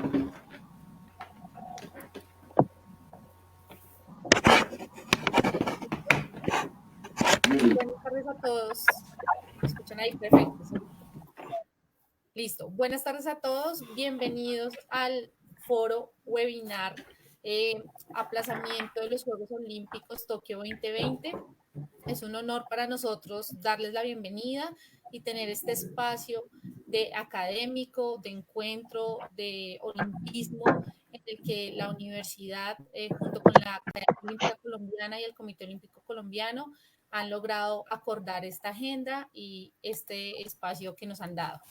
Buenas tardes a todos. ¿Me escuchan ahí? Perfecto. ¿Sí? Listo. Buenas tardes a todos. Bienvenidos al foro webinar Aplazamiento de los Juegos Olímpicos Tokio 2020. Es un honor para nosotros darles la bienvenida y tener este espacio de académico, de encuentro, de olimpismo, en el que la universidad, junto con la Academia Olímpica Colombiana y el Comité Olímpico Colombiano, han logrado acordar esta agenda y este espacio que nos han dado.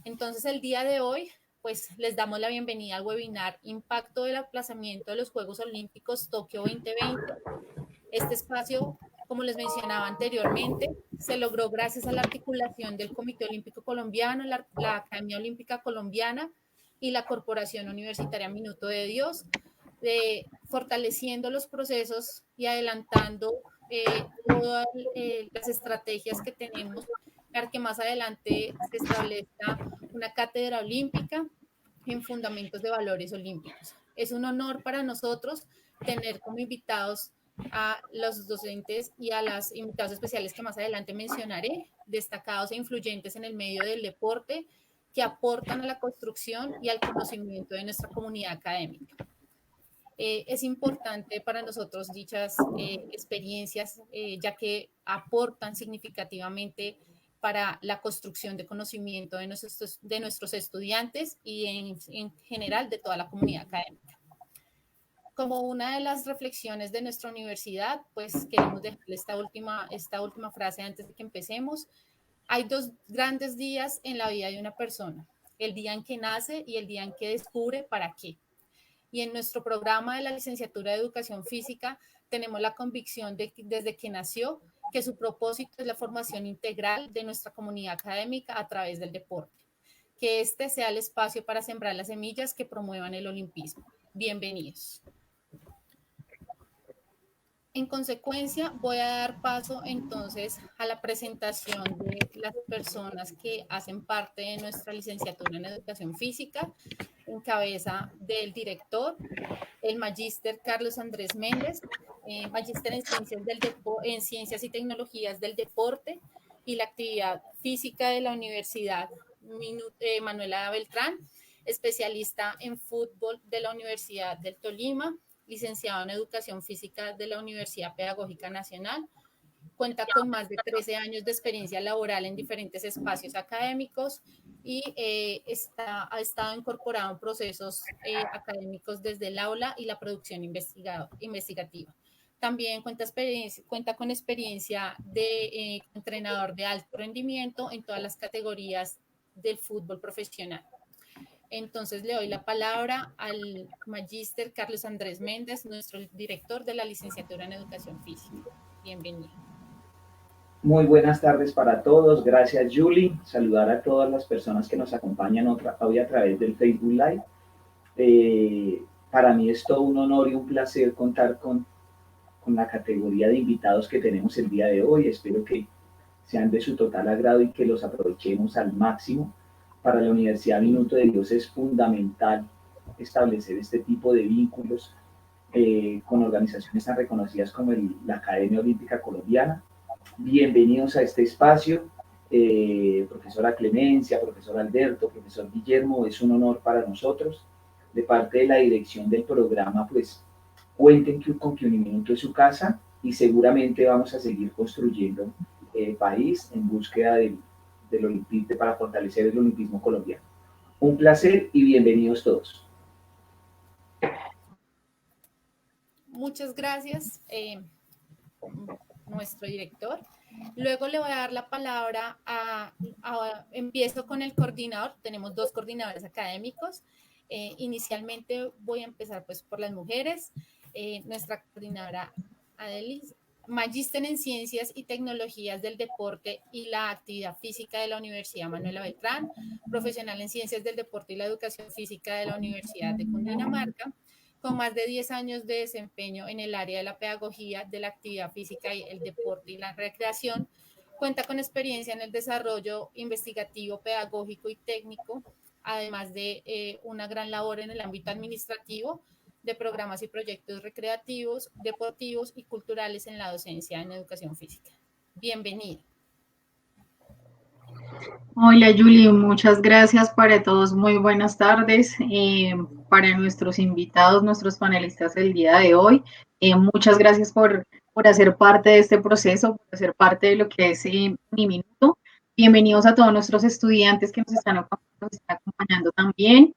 Entonces, el día de hoy, pues les damos la bienvenida al webinar Impacto del aplazamiento de los Juegos Olímpicos Tokio 2020. Este espacio, como les mencionaba anteriormente, se logró gracias a la articulación del Comité Olímpico Colombiano, la Academia Olímpica Colombiana y la Corporación Universitaria Minuto de Dios, fortaleciendo los procesos y adelantando todas las estrategias que tenemos para que más adelante se establezca una cátedra olímpica en fundamentos de valores olímpicos. Es un honor para nosotros tener como invitados a los docentes y a los invitados especiales que más adelante mencionaré, destacados e influyentes en el medio del deporte, que aportan a la construcción y al conocimiento de nuestra comunidad académica. Es importante para nosotros dichas experiencias, ya que aportan significativamente para la construcción de conocimiento de nuestros estudiantes y en general de toda la comunidad académica. Como una de las reflexiones de nuestra universidad, pues queremos dejarle esta última frase antes de que empecemos. Hay dos grandes días en la vida de una persona, el día en que nace y el día en que descubre para qué. Y en nuestro programa de la licenciatura de Educación Física tenemos la convicción de que desde que nació que su propósito es la formación integral de nuestra comunidad académica a través del deporte. Que este sea el espacio para sembrar las semillas que promuevan el olimpismo. Bienvenidos. En consecuencia, voy a dar paso entonces a la presentación de las personas que hacen parte de nuestra licenciatura en Educación Física, en cabeza del director, el magíster Carlos Andrés Méndez, magíster en Ciencias y Tecnologías del Deporte y la Actividad Física de la Universidad Manuela Beltrán, especialista en fútbol de la Universidad del Tolima, licenciado en Educación Física de la Universidad Pedagógica Nacional. Cuenta con más de 13 años de experiencia laboral en diferentes espacios académicos y ha estado incorporado en procesos académicos desde el aula y la producción investigativa. También cuenta con experiencia de entrenador de alto rendimiento en todas las categorías del fútbol profesional. Entonces le doy la palabra al magíster Carlos Andrés Méndez, nuestro director de la licenciatura en Educación Física. Bienvenido. Muy buenas tardes para todos. Gracias, Julie. Saludar a todas las personas que nos acompañan hoy a través del Facebook Live. Para mí es todo un honor y un placer contar con la categoría de invitados que tenemos el día de hoy. Espero que sean de su total agrado y que los aprovechemos al máximo. Para la Universidad Minuto de Dios es fundamental establecer este tipo de vínculos con organizaciones tan reconocidas como la Academia Olímpica Colombiana. Bienvenidos a este espacio, profesora Clemencia, profesor Alberto, profesor Guillermo, es un honor para nosotros. De parte de la dirección del programa, pues cuenten con que Uniminuto es su casa y seguramente vamos a seguir construyendo país en búsqueda del olimpismo para fortalecer el olimpismo colombiano. Un placer y bienvenidos todos. Muchas gracias, nuestro director. Luego le voy a dar la palabra empiezo con el coordinador. Tenemos dos coordinadores académicos. Inicialmente voy a empezar pues por las mujeres. Nuestra coordinadora Adelis, magíster en Ciencias y Tecnologías del Deporte y la Actividad Física de la Universidad Manuela Beltrán, profesional en Ciencias del Deporte y la Educación Física de la Universidad de Cundinamarca, con más de 10 años de desempeño en el área de la pedagogía, de la actividad física y el deporte y la recreación. Cuenta con experiencia en el desarrollo investigativo, pedagógico y técnico además de una gran labor en el ámbito administrativo de programas y proyectos recreativos, deportivos y culturales en la docencia en educación física. Bienvenida. Hola Julie, muchas gracias para todos. Muy buenas tardes. Para nuestros invitados, nuestros panelistas del día de hoy, muchas gracias por hacer parte de este proceso, por hacer parte de lo que es Mi Minuto. Bienvenidos a todos nuestros estudiantes que nos están acompañando también,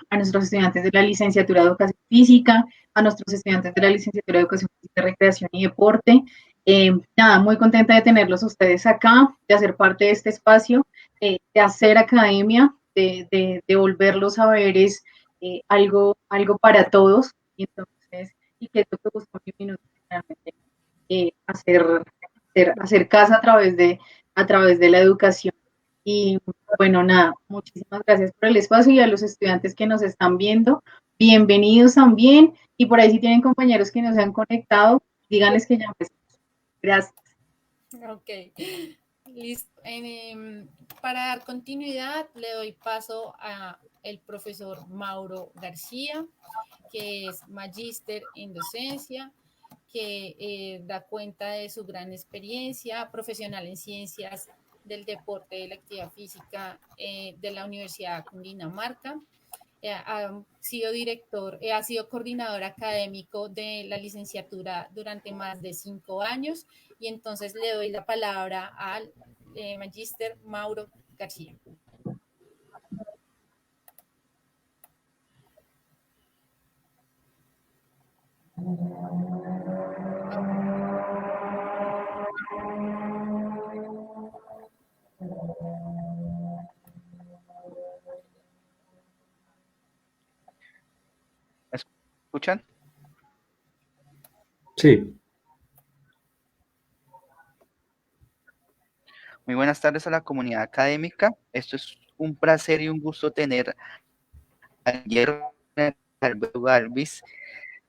a nuestros estudiantes de la licenciatura de Educación Física, a nuestros estudiantes de la licenciatura de Educación Física, Recreación y Deporte. Nada, muy contenta de tenerlos ustedes acá, de hacer parte de este espacio, de hacer academia, de volver los saberes algo para todos. Y entonces, y que es lo que busco en Mi Minuto, realmente, hacer casa a través de la educación. Y bueno, nada, muchísimas gracias por el espacio y a los estudiantes que nos están viendo, bienvenidos también. Y por ahí si tienen compañeros que no se han conectado, díganles que ya empezamos. Gracias. Ok, listo. Para dar continuidad, le doy paso a el profesor Mauro García, que es magíster en docencia, que da cuenta de su gran experiencia profesional en ciencias del deporte y de la actividad física de la Universidad de Cundinamarca. Ha sido ha sido coordinador académico de la licenciatura durante más de 5 años y entonces le doy la palabra al magíster Mauro García. ¿Me escuchan? Sí. Muy buenas tardes a la comunidad académica. Esto es un placer y un gusto tener a Guillermo Galvis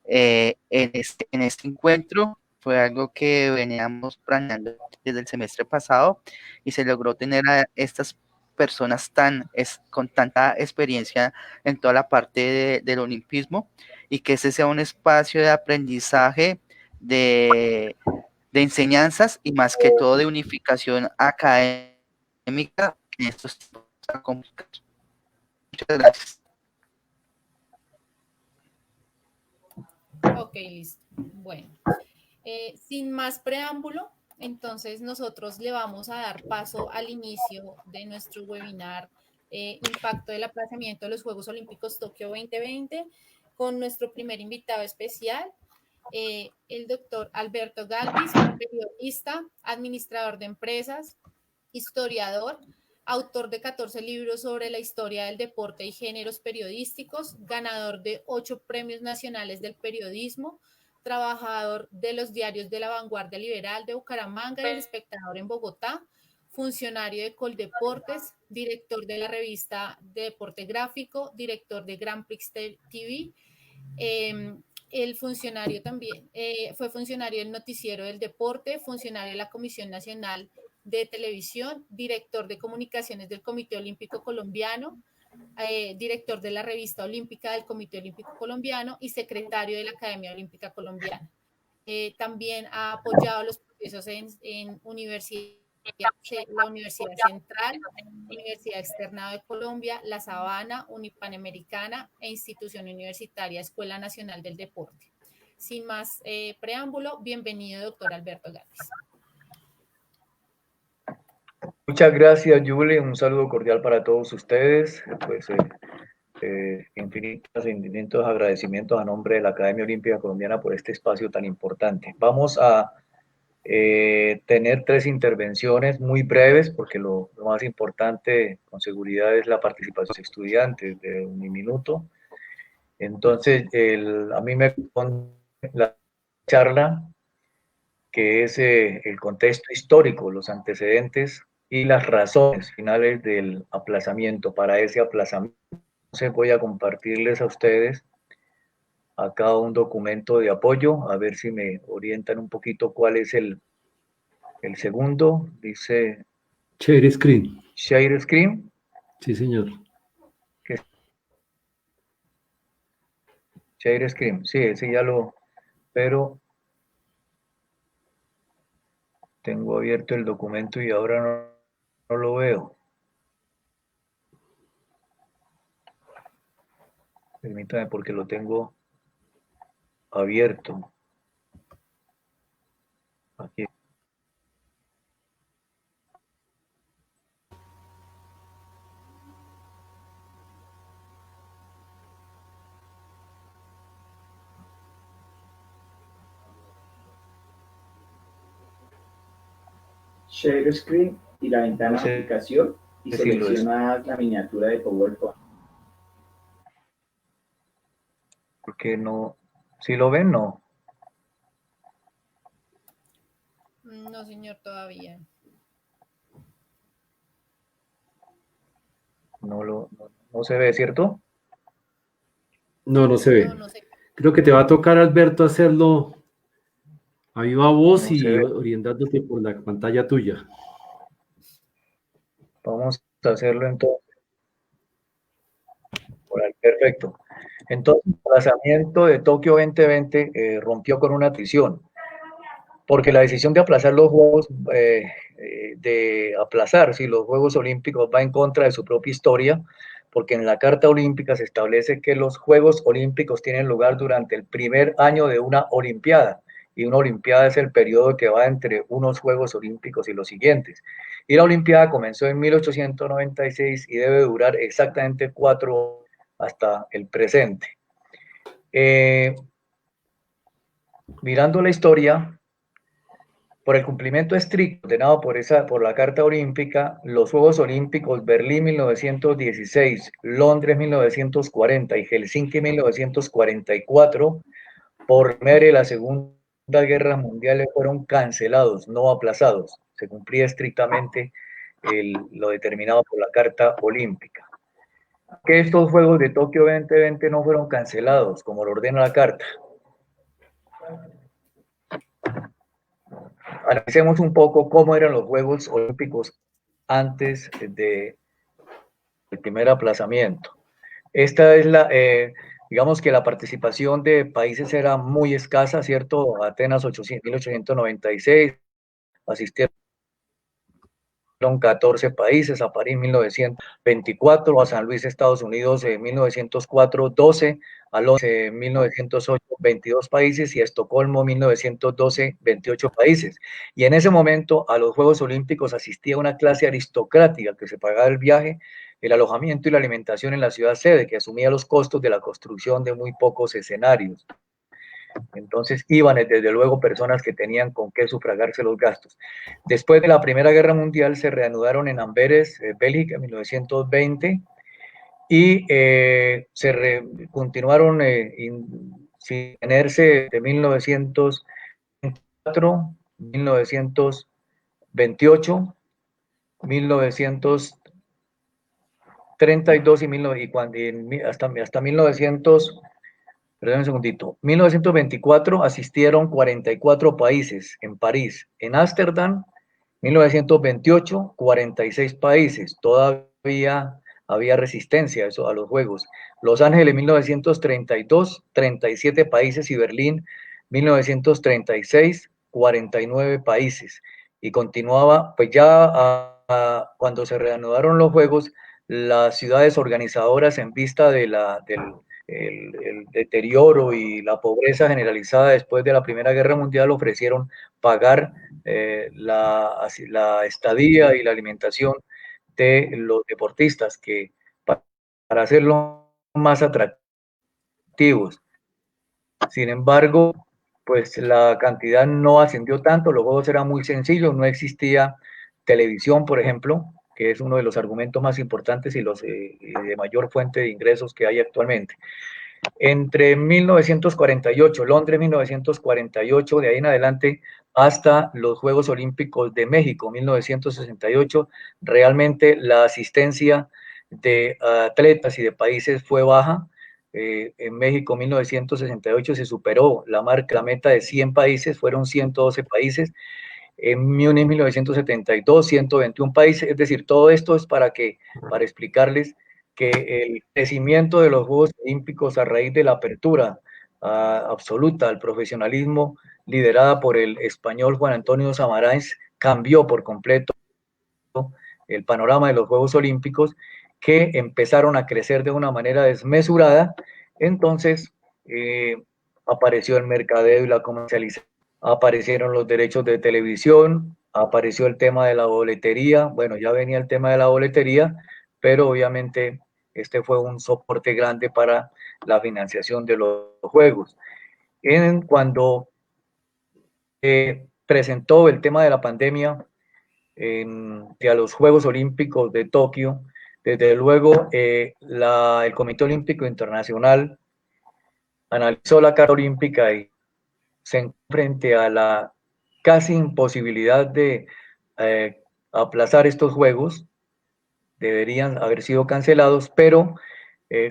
en este encuentro. Fue algo que veníamos planeando desde el semestre pasado y se logró tener a estas personas con tanta experiencia en toda la parte del olimpismo y que ese sea un espacio de aprendizaje, de enseñanzas y más que todo de unificación académica en estos tiempos tan complicados. Muchas gracias. Ok, listo. Bueno, sin más preámbulo, entonces nosotros le vamos a dar paso al inicio de nuestro webinar Impacto del aplazamiento de los Juegos Olímpicos Tokio 2020 con nuestro primer invitado especial, el doctor Alberto Galvis, periodista, administrador de empresas, historiador, autor de 14 libros sobre la historia del deporte y géneros periodísticos, ganador de 8 premios nacionales del periodismo, trabajador de los diarios de La Vanguardia Liberal de Bucaramanga y El Espectador en Bogotá, funcionario de Coldeportes, director de la revista de Deporte Gráfico, director de Grand Prix TV. El funcionario también fue funcionario del Noticiero del Deporte, funcionario de la Comisión Nacional de Televisión, director de comunicaciones del Comité Olímpico Colombiano, director de la Revista Olímpica del Comité Olímpico Colombiano y secretario de la Academia Olímpica Colombiana. También ha apoyado los procesos en la Universidad Central, Universidad Externado de Colombia, La Sabana, Unipanamericana e Institución Universitaria Escuela Nacional del Deporte. Sin más preámbulo, bienvenido, doctor Alberto Galvis. Muchas gracias, Julie. Un saludo cordial para todos ustedes. Pues infinitos agradecimientos a nombre de la Academia Olímpica Colombiana por este espacio tan importante. Vamos a tener 3 intervenciones muy breves, porque lo más importante con seguridad es la participación de los estudiantes de un minuto. Entonces, a mí me corresponde la charla, que es el contexto histórico, los antecedentes y las razones finales del aplazamiento. Para ese aplazamiento voy a compartirles a ustedes acá un documento de apoyo, a ver si me orientan un poquito cuál es el segundo. Dice Share screen. Share screen. Sí, señor. Share Screen, sí, ese ya lo, pero tengo abierto el documento y ahora no lo veo. Permítame porque lo tengo abierto. Aquí. Share Screen y la ventana No sé de aplicación y si lo es. seleccionas la miniatura de PowerPoint. Porque no, si lo ven, no. No, señor, todavía. No se ve, ¿cierto? No, no se ve. No, no sé. Creo que te va a tocar, Alberto, hacerlo a viva voz No se y ve. orientándote por la pantalla tuya. Vamos a hacerlo entonces. Perfecto. Entonces, el aplazamiento de Tokio 2020 rompió con una traición, porque la decisión de aplazar los Juegos, de aplazar si los Juegos Olímpicos va en contra de su propia historia, porque en la Carta Olímpica se establece que los Juegos Olímpicos tienen lugar durante el primer año de una Olimpiada, y una Olimpiada es el periodo que va entre unos Juegos Olímpicos y los siguientes. Y la Olimpiada comenzó en 1896 y debe durar exactamente 4 hasta el presente. Mirando la historia, por el cumplimiento estricto ordenado por la Carta Olímpica, los Juegos Olímpicos Berlín 1916, Londres 1940 y Helsinki 1944, por primera y la Segunda Guerra Mundial, fueron cancelados, no aplazados. Se cumplía estrictamente lo determinado por la Carta Olímpica. Que estos Juegos de Tokio 2020 no fueron cancelados, como lo ordena la Carta. Analicemos un poco cómo eran los Juegos Olímpicos antes del primer aplazamiento. Esta es digamos que la participación de países era muy escasa, ¿cierto? Atenas 1896, asistieron 14 países, a París 1924, a San Luis, Estados Unidos 1904, 12, a Londres 1908, 22 países y a Estocolmo 1912, 28 países. Y en ese momento a los Juegos Olímpicos asistía una clase aristocrática que se pagaba el viaje, el alojamiento y la alimentación en la ciudad sede, que asumía los costos de la construcción de muy pocos escenarios. Entonces iban desde luego personas que tenían con qué sufragarse los gastos. Después de la Primera Guerra Mundial se reanudaron en Amberes, Bélgica, en 1920, y continuaron sin tenerse de 1924, 1928, 1932 y hasta 1900. Perdón un segundito. 1924 asistieron 44 países en París. En Ámsterdam, 1928, 46 países. Todavía había resistencia a los Juegos. Los Ángeles, 1932, 37 países. Y Berlín, 1936, 49 países. Y continuaba, pues ya cuando se reanudaron los Juegos, las ciudades organizadoras, en vista de el deterioro y la pobreza generalizada después de la Primera Guerra Mundial, ofrecieron pagar la estadía y la alimentación de los deportistas, que para hacerlo más atractivos. Sin embargo, pues la cantidad no ascendió tanto, los juegos eran muy sencillos, no existía televisión, por ejemplo, que es uno de los argumentos más importantes y los de mayor fuente de ingresos que hay actualmente. Entre 1948, Londres 1948, de ahí en adelante hasta los Juegos Olímpicos de México 1968, realmente la asistencia de atletas y de países fue baja. En México 1968 se superó la meta de 100 países, fueron 112 países. En Múnich 1972, 121 países. Es decir, todo esto es para explicarles que el crecimiento de los Juegos Olímpicos a raíz de la apertura absoluta al profesionalismo, liderada por el español Juan Antonio Samaranch, cambió por completo el panorama de los Juegos Olímpicos, que empezaron a crecer de una manera desmesurada. Entonces apareció el mercadeo y la comercialización, aparecieron los derechos de televisión, apareció el tema de la boletería. Bueno, ya venía el tema de la boletería, pero obviamente este fue un soporte grande para la financiación de los Juegos. Cuando presentó el tema de la pandemia a los Juegos Olímpicos de Tokio, desde luego el Comité Olímpico Internacional analizó la carta olímpica y se encontró frente a la casi imposibilidad de aplazar estos Juegos. Deberían haber sido cancelados, pero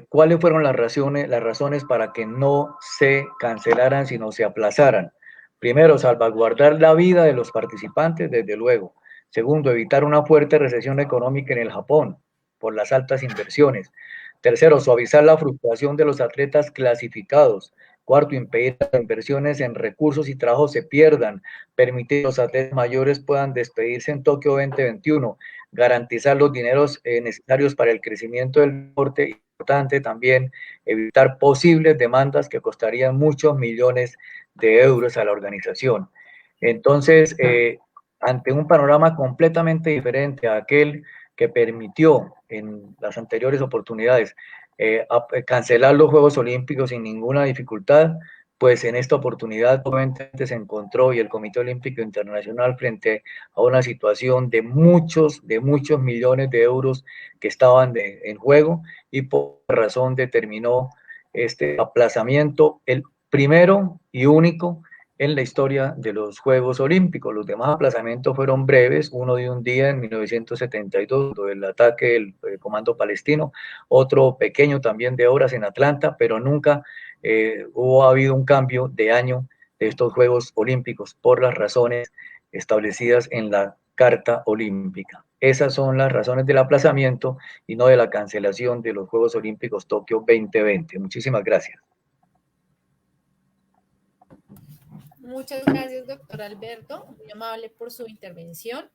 ¿cuáles fueron las razones para que no se cancelaran, sino se aplazaran? Primero, salvaguardar la vida de los participantes, desde luego. Segundo, evitar una fuerte recesión económica en el Japón por las altas inversiones. Tercero, suavizar la frustración de los atletas clasificados. Cuarto, impedir que las inversiones en recursos y trabajo se pierdan. Permitir que los atletas mayores puedan despedirse en Tokio 2021. Garantizar los dineros necesarios para el crecimiento del deporte. Importante también evitar posibles demandas que costarían muchos millones de euros a la organización. Entonces, ante un panorama completamente diferente a aquel que permitió en las anteriores oportunidades cancelar los Juegos Olímpicos sin ninguna dificultad, pues en esta oportunidad obviamente se encontró y el Comité Olímpico Internacional frente a una situación de muchos millones de euros que estaban en juego, y por razón determinó este aplazamiento, el primero y único en la historia de los Juegos Olímpicos. Los demás aplazamientos fueron breves, uno de un día en 1972, el ataque del Comando Palestino, otro pequeño también de horas en Atlanta, pero nunca ha habido un cambio de año de estos Juegos Olímpicos por las razones establecidas en la Carta Olímpica. Esas son las razones del aplazamiento y no de la cancelación de los Juegos Olímpicos Tokio 2020. Muchísimas gracias. Muchas gracias, doctor Alberto, muy amable por su intervención.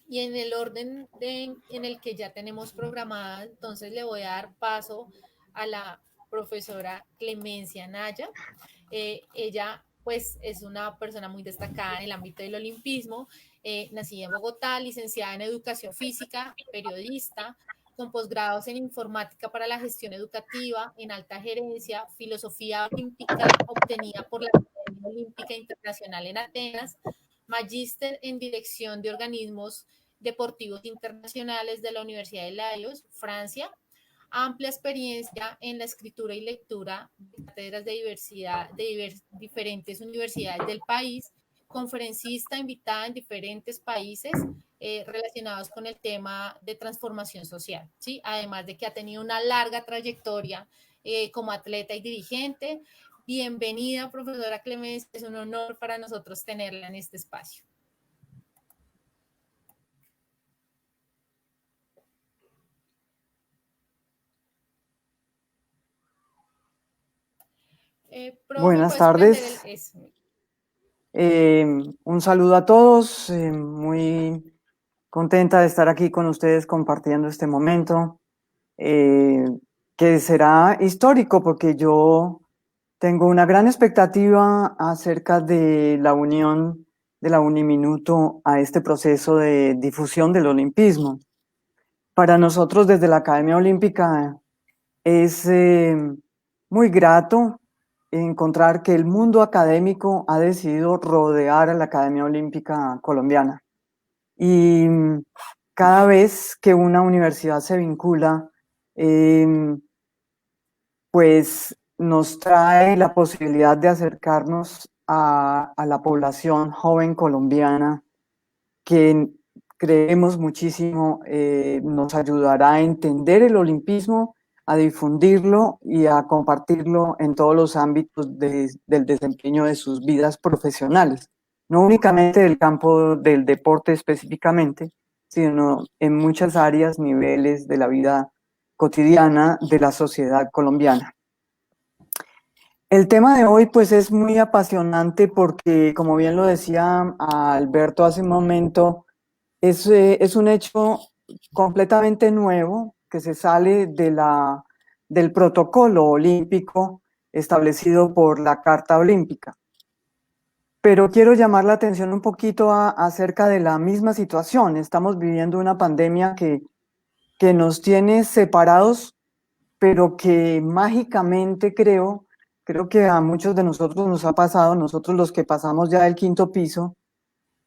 Y en el orden en el que ya tenemos programada, entonces le voy a dar paso a la profesora Clemencia Naya. Ella pues es una persona muy destacada en el ámbito del olimpismo, nacida en Bogotá, licenciada en educación física, periodista, con posgrados en informática para la gestión educativa, en alta gerencia, filosofía olímpica obtenida por la Academia Olímpica Internacional en Atenas, magíster en dirección de organismos deportivos internacionales de la Universidad de Lyon, Francia, amplia experiencia en la escritura y lectura de cátedras de diversidad de diferentes universidades del país, conferencista invitada en diferentes países relacionados con el tema de transformación social, ¿sí? Además de que ha tenido una larga trayectoria como atleta y dirigente. Bienvenida, profesora Clemencia, es un honor para nosotros tenerla en este espacio. Buenas tardes. Un saludo a todos, muy contenta de estar aquí con ustedes compartiendo este momento, que será histórico porque yo tengo una gran expectativa acerca de la unión de la Uniminuto a este proceso de difusión del olimpismo. Para nosotros desde la Academia Olímpica es muy grato encontrar que el mundo académico ha decidido rodear a la Academia Olímpica Colombiana. Y cada vez que una universidad se vincula, pues nos trae la posibilidad de acercarnos a la población joven colombiana, que creemos muchísimo nos ayudará a entender el olimpismo, a difundirlo y a compartirlo en todos los ámbitos del desempeño de sus vidas profesionales, no únicamente del campo del deporte específicamente, sino en muchas áreas, niveles de la vida cotidiana de la sociedad colombiana. El tema de hoy pues es muy apasionante porque, como bien lo decía Alberto hace un momento, es un hecho completamente nuevo que se sale del protocolo olímpico establecido por la Carta Olímpica. Pero quiero llamar la atención un poquito acerca de la misma situación. Estamos viviendo una pandemia que nos tiene separados, pero que mágicamente creo que a muchos de nosotros nos ha pasado, nosotros los que pasamos ya el quinto piso,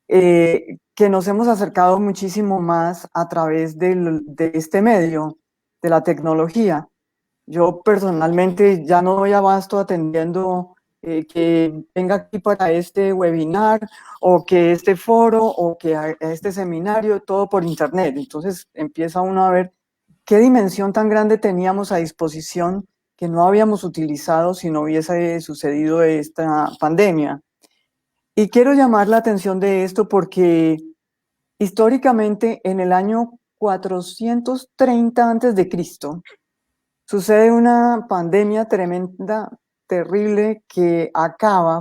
que nos hemos acercado muchísimo más a través de este medio, de la tecnología. Yo personalmente ya no doy abasto atendiendo que venga aquí para este webinar o que este foro o que a este seminario, todo por internet. Entonces empieza uno a ver qué dimensión tan grande teníamos a disposición que no habíamos utilizado si no hubiese sucedido esta pandemia. Y quiero llamar la atención de esto porque históricamente en el año 430 a.C., sucede una pandemia tremenda, terrible, que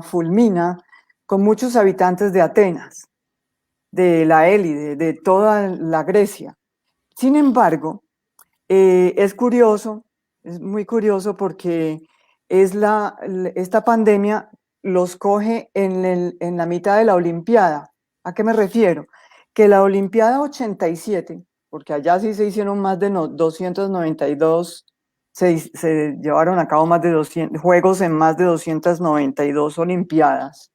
fulmina con muchos habitantes de Atenas, de la Élide, de toda la Grecia. Sin embargo, es curioso, es muy curioso porque esta pandemia los coge en la mitad de la Olimpiada. ¿A qué me refiero? Que la Olimpiada 87, porque allá sí se hicieron más de 292, se llevaron a cabo más de 200 juegos en más de 292 Olimpiadas.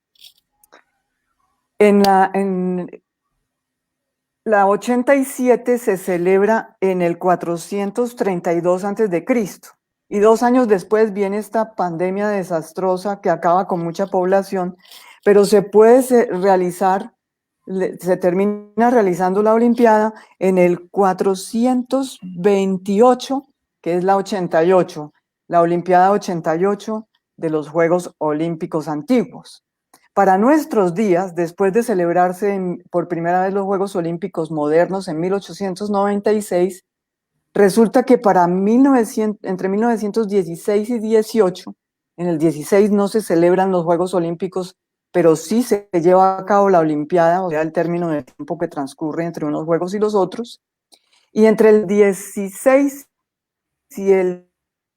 La 87 se celebra en el 432 a.C. y 2 años después viene esta pandemia desastrosa que acaba con mucha población, pero se termina realizando la Olimpiada en el 428, que es la 88, la Olimpiada 88 de los Juegos Olímpicos Antiguos. Para nuestros días, después de celebrarse por primera vez los Juegos Olímpicos modernos en 1896, resulta que entre 1916 y 18, en el 16 no se celebran los Juegos Olímpicos, pero sí se lleva a cabo la Olimpiada, o sea, el término de tiempo que transcurre entre unos Juegos y los otros. Y entre el 16 y el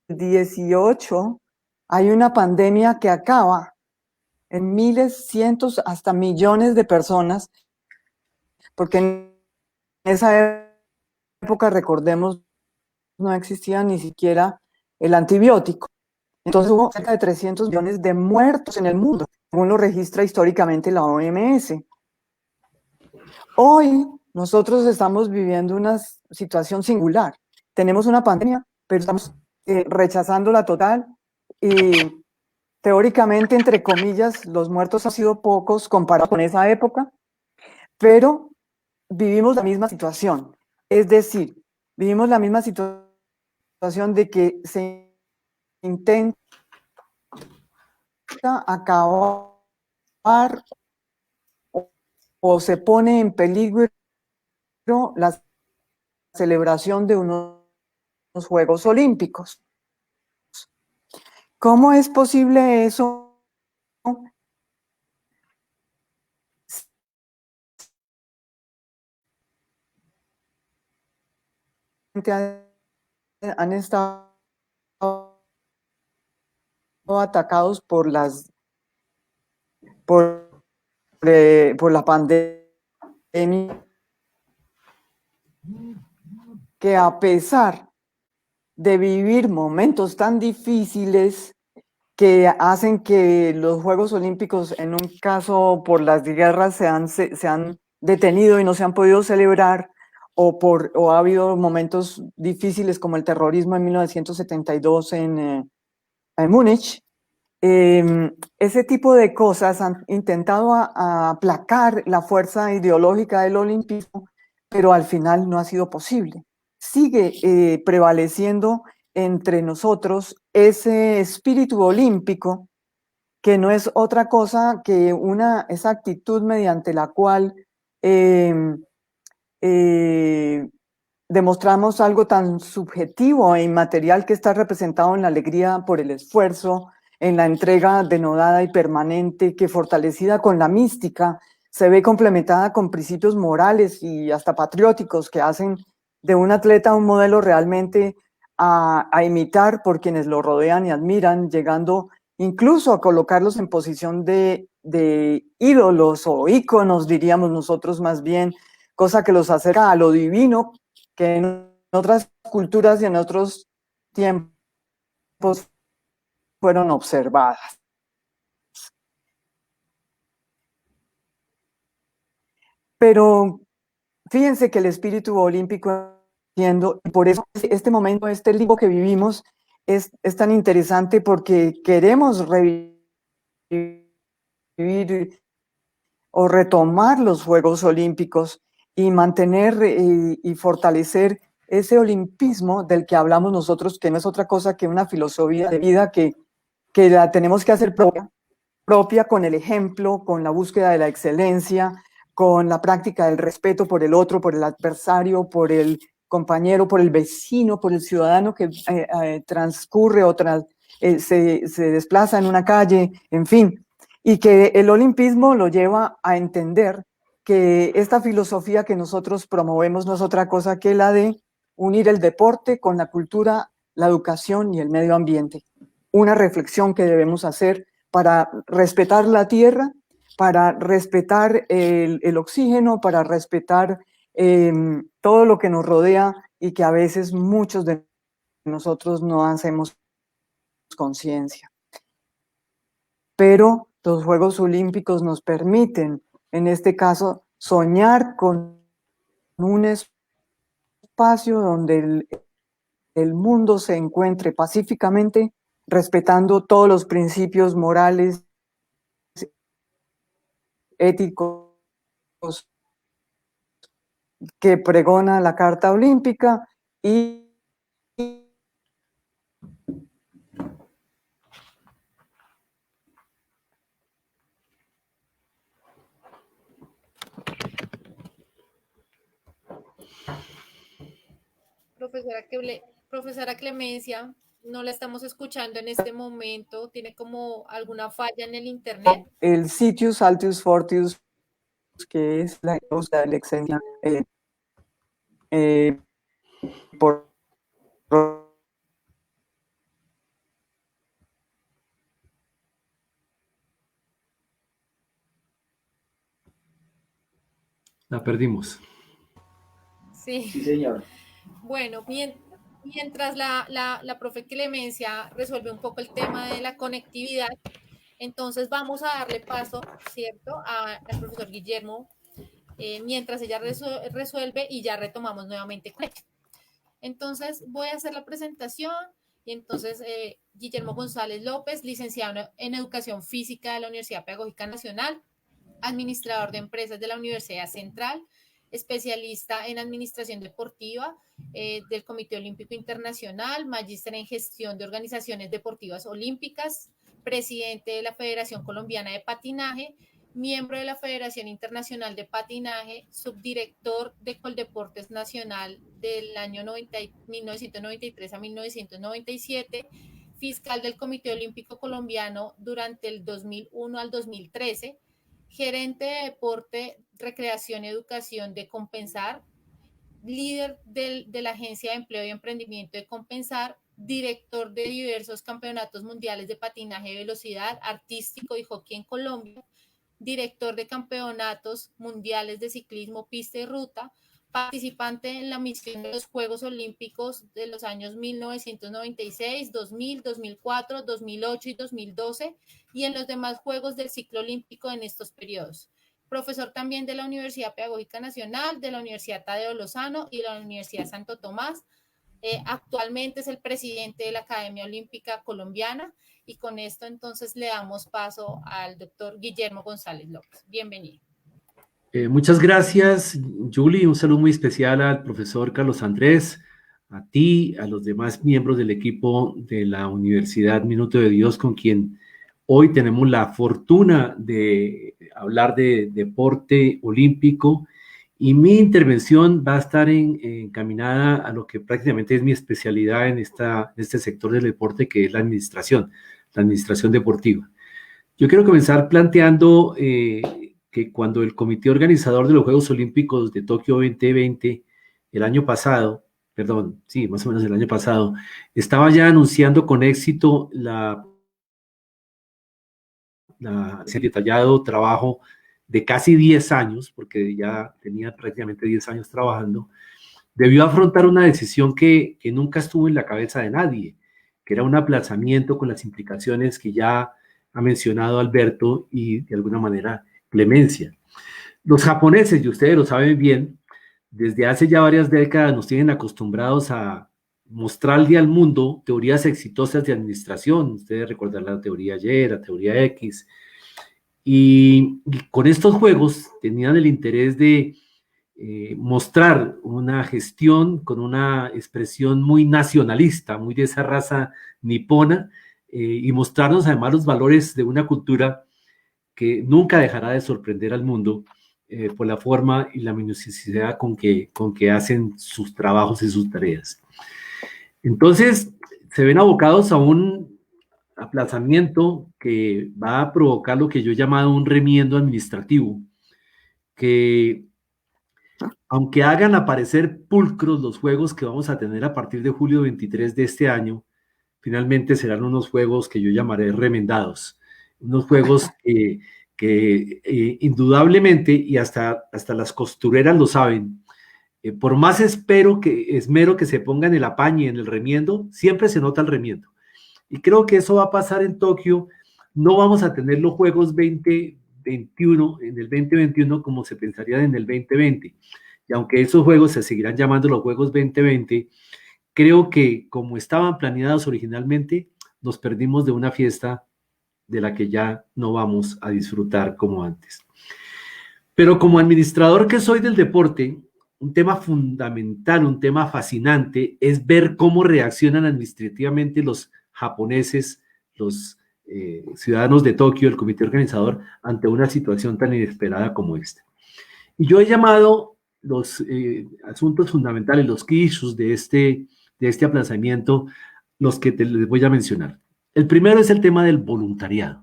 18 hay una pandemia que acaba en miles, cientos, hasta millones de personas, porque en esa época, recordemos, no existía ni siquiera el antibiótico. Entonces hubo cerca de 300 millones de muertos en el mundo, según lo registra históricamente la OMS. Hoy nosotros estamos viviendo una situación singular. Tenemos una pandemia, pero estamos rechazándola total y teóricamente, entre comillas, los muertos han sido pocos comparados con esa época, pero vivimos la misma situación. Es decir, vivimos la misma situación de que se intenta acabar o se pone en peligro la celebración de unos Juegos Olímpicos. ¿Cómo es posible eso? Han estado atacados por la pandemia, que a pesar de vivir momentos tan difíciles que hacen que los Juegos Olímpicos, en un caso por las guerras, se han detenido y no se han podido celebrar, o ha habido momentos difíciles como el terrorismo en 1972 en Múnich. Ese tipo de cosas han intentado aplacar la fuerza ideológica del olimpismo, pero al final no ha sido posible. Sigue prevaleciendo entre nosotros ese espíritu olímpico, que no es otra cosa que esa actitud mediante la cual demostramos algo tan subjetivo e inmaterial que está representado en la alegría por el esfuerzo, en la entrega denodada y permanente que, fortalecida con la mística, se ve complementada con principios morales y hasta patrióticos que hacen de un atleta un modelo realmente a imitar por quienes lo rodean y admiran, llegando incluso a colocarlos en posición de ídolos o íconos, diríamos nosotros más bien, cosa que los acerca a lo divino, que en otras culturas y en otros tiempos fueron observadas. Pero fíjense que el espíritu olímpico, y por eso este momento, este limbo que vivimos es tan interesante, porque queremos revivir o retomar los Juegos Olímpicos y mantener y fortalecer ese olimpismo del que hablamos nosotros, que no es otra cosa que una filosofía de vida que la tenemos que hacer propia con el ejemplo, con la búsqueda de la excelencia, con la práctica del respeto por el otro, por el adversario, por el compañero, por el vecino, por el ciudadano que transcurre o se desplaza en una calle, en fin. Y que el olimpismo lo lleva a entender que esta filosofía que nosotros promovemos no es otra cosa que la de unir el deporte con la cultura, la educación y el medio ambiente. Una reflexión que debemos hacer para respetar la tierra, para respetar el oxígeno, para respetar todo lo que nos rodea y que a veces muchos de nosotros no hacemos conciencia. Pero los Juegos Olímpicos nos permiten, en este caso, soñar con un espacio donde el mundo se encuentre pacíficamente, respetando todos los principios morales, éticos que pregona la Carta Olímpica y Profesora Clemencia, no la estamos escuchando en este momento. ¿Tiene como alguna falla en el internet? el Sitius Altius Fortius, que es la causa de la excelencia por La perdimos. Sí. Sí, señor. Bueno, mientras la profe Clemencia resuelve un poco el tema de la conectividad, entonces vamos a darle paso, ¿cierto?, al profesor Guillermo, mientras ella resuelve y ya retomamos nuevamente con ella. Entonces voy a hacer la presentación y entonces Guillermo González López, licenciado en Educación Física de la Universidad Pedagógica Nacional, administrador de empresas de la Universidad Central, especialista en administración deportiva del Comité Olímpico Internacional, magíster en gestión de organizaciones deportivas olímpicas, presidente de la Federación Colombiana de Patinaje, miembro de la Federación Internacional de Patinaje, subdirector de Coldeportes Nacional del año 1993 a 1997, fiscal del Comité Olímpico Colombiano durante el 2001 al 2013, gerente de deporte, recreación y educación de Compensar, líder de la Agencia de Empleo y Emprendimiento de Compensar, director de diversos campeonatos mundiales de patinaje de velocidad, artístico y hockey en Colombia, director de campeonatos mundiales de ciclismo, pista y ruta, participante en la misión de los Juegos Olímpicos de los años 1996, 2000, 2004, 2008 y 2012 y en los demás Juegos del ciclo olímpico en estos periodos. Profesor también de la Universidad Pedagógica Nacional, de la Universidad Tadeo Lozano y de la Universidad Santo Tomás. Actualmente es el presidente de la Academia Olímpica Colombiana y con esto entonces le damos paso al doctor Guillermo González López. Bienvenido. Muchas gracias, Julie. Un saludo muy especial al profesor Carlos Andrés, a ti, a los demás miembros del equipo de la Universidad Minuto de Dios, con quien hoy tenemos la fortuna de hablar de deporte olímpico. Y mi intervención va a estar encaminada a lo que prácticamente es mi especialidad en este sector del deporte, que es la administración. la administración deportiva. Yo quiero comenzar planteando que cuando el comité organizador de los Juegos Olímpicos de Tokio 2020, el año pasado, perdón, sí, más o menos el año pasado, estaba ya anunciando con éxito ese detallado trabajo de casi 10 años, porque ya tenía prácticamente 10 años trabajando, debió afrontar una decisión que nunca estuvo en la cabeza de nadie, que era un aplazamiento con las implicaciones que ya ha mencionado Alberto y de alguna manera clemencia. Los japoneses, y ustedes lo saben bien, desde hace ya varias décadas nos tienen acostumbrados a mostrarle al mundo teorías exitosas de administración. Ustedes recordarán la teoría Y, la teoría X, y con estos juegos tenían el interés de mostrar una gestión con una expresión muy nacionalista, muy de esa raza nipona, y mostrarnos además los valores de una cultura que nunca dejará de sorprender al mundo por la forma y la minuciosidad con que hacen sus trabajos y sus tareas. Entonces, se ven abocados a un aplazamiento que va a provocar lo que yo he llamado un remiendo administrativo, que aunque hagan aparecer pulcros los juegos que vamos a tener a partir de julio 23 de este año, finalmente serán unos juegos que yo llamaré remendados, unos juegos que indudablemente, y hasta las costureras lo saben, por más esmero que se ponga en el apañe, en el remiendo, siempre se nota el remiendo. Y creo que eso va a pasar en Tokio. No vamos a tener los Juegos 2021 en el 2021 como se pensaría en el 2020. Y aunque esos juegos se seguirán llamando los Juegos 2020, creo que como estaban planeados originalmente, nos perdimos de una fiesta de la que ya no vamos a disfrutar como antes. Pero como administrador que soy del deporte, un tema fundamental, un tema fascinante, es ver cómo reaccionan administrativamente los japoneses, los ciudadanos de Tokio, el comité organizador, ante una situación tan inesperada como esta. Y yo he llamado los asuntos fundamentales, los key issues de este aplazamiento, los que les voy a mencionar. El primero es el tema del voluntariado.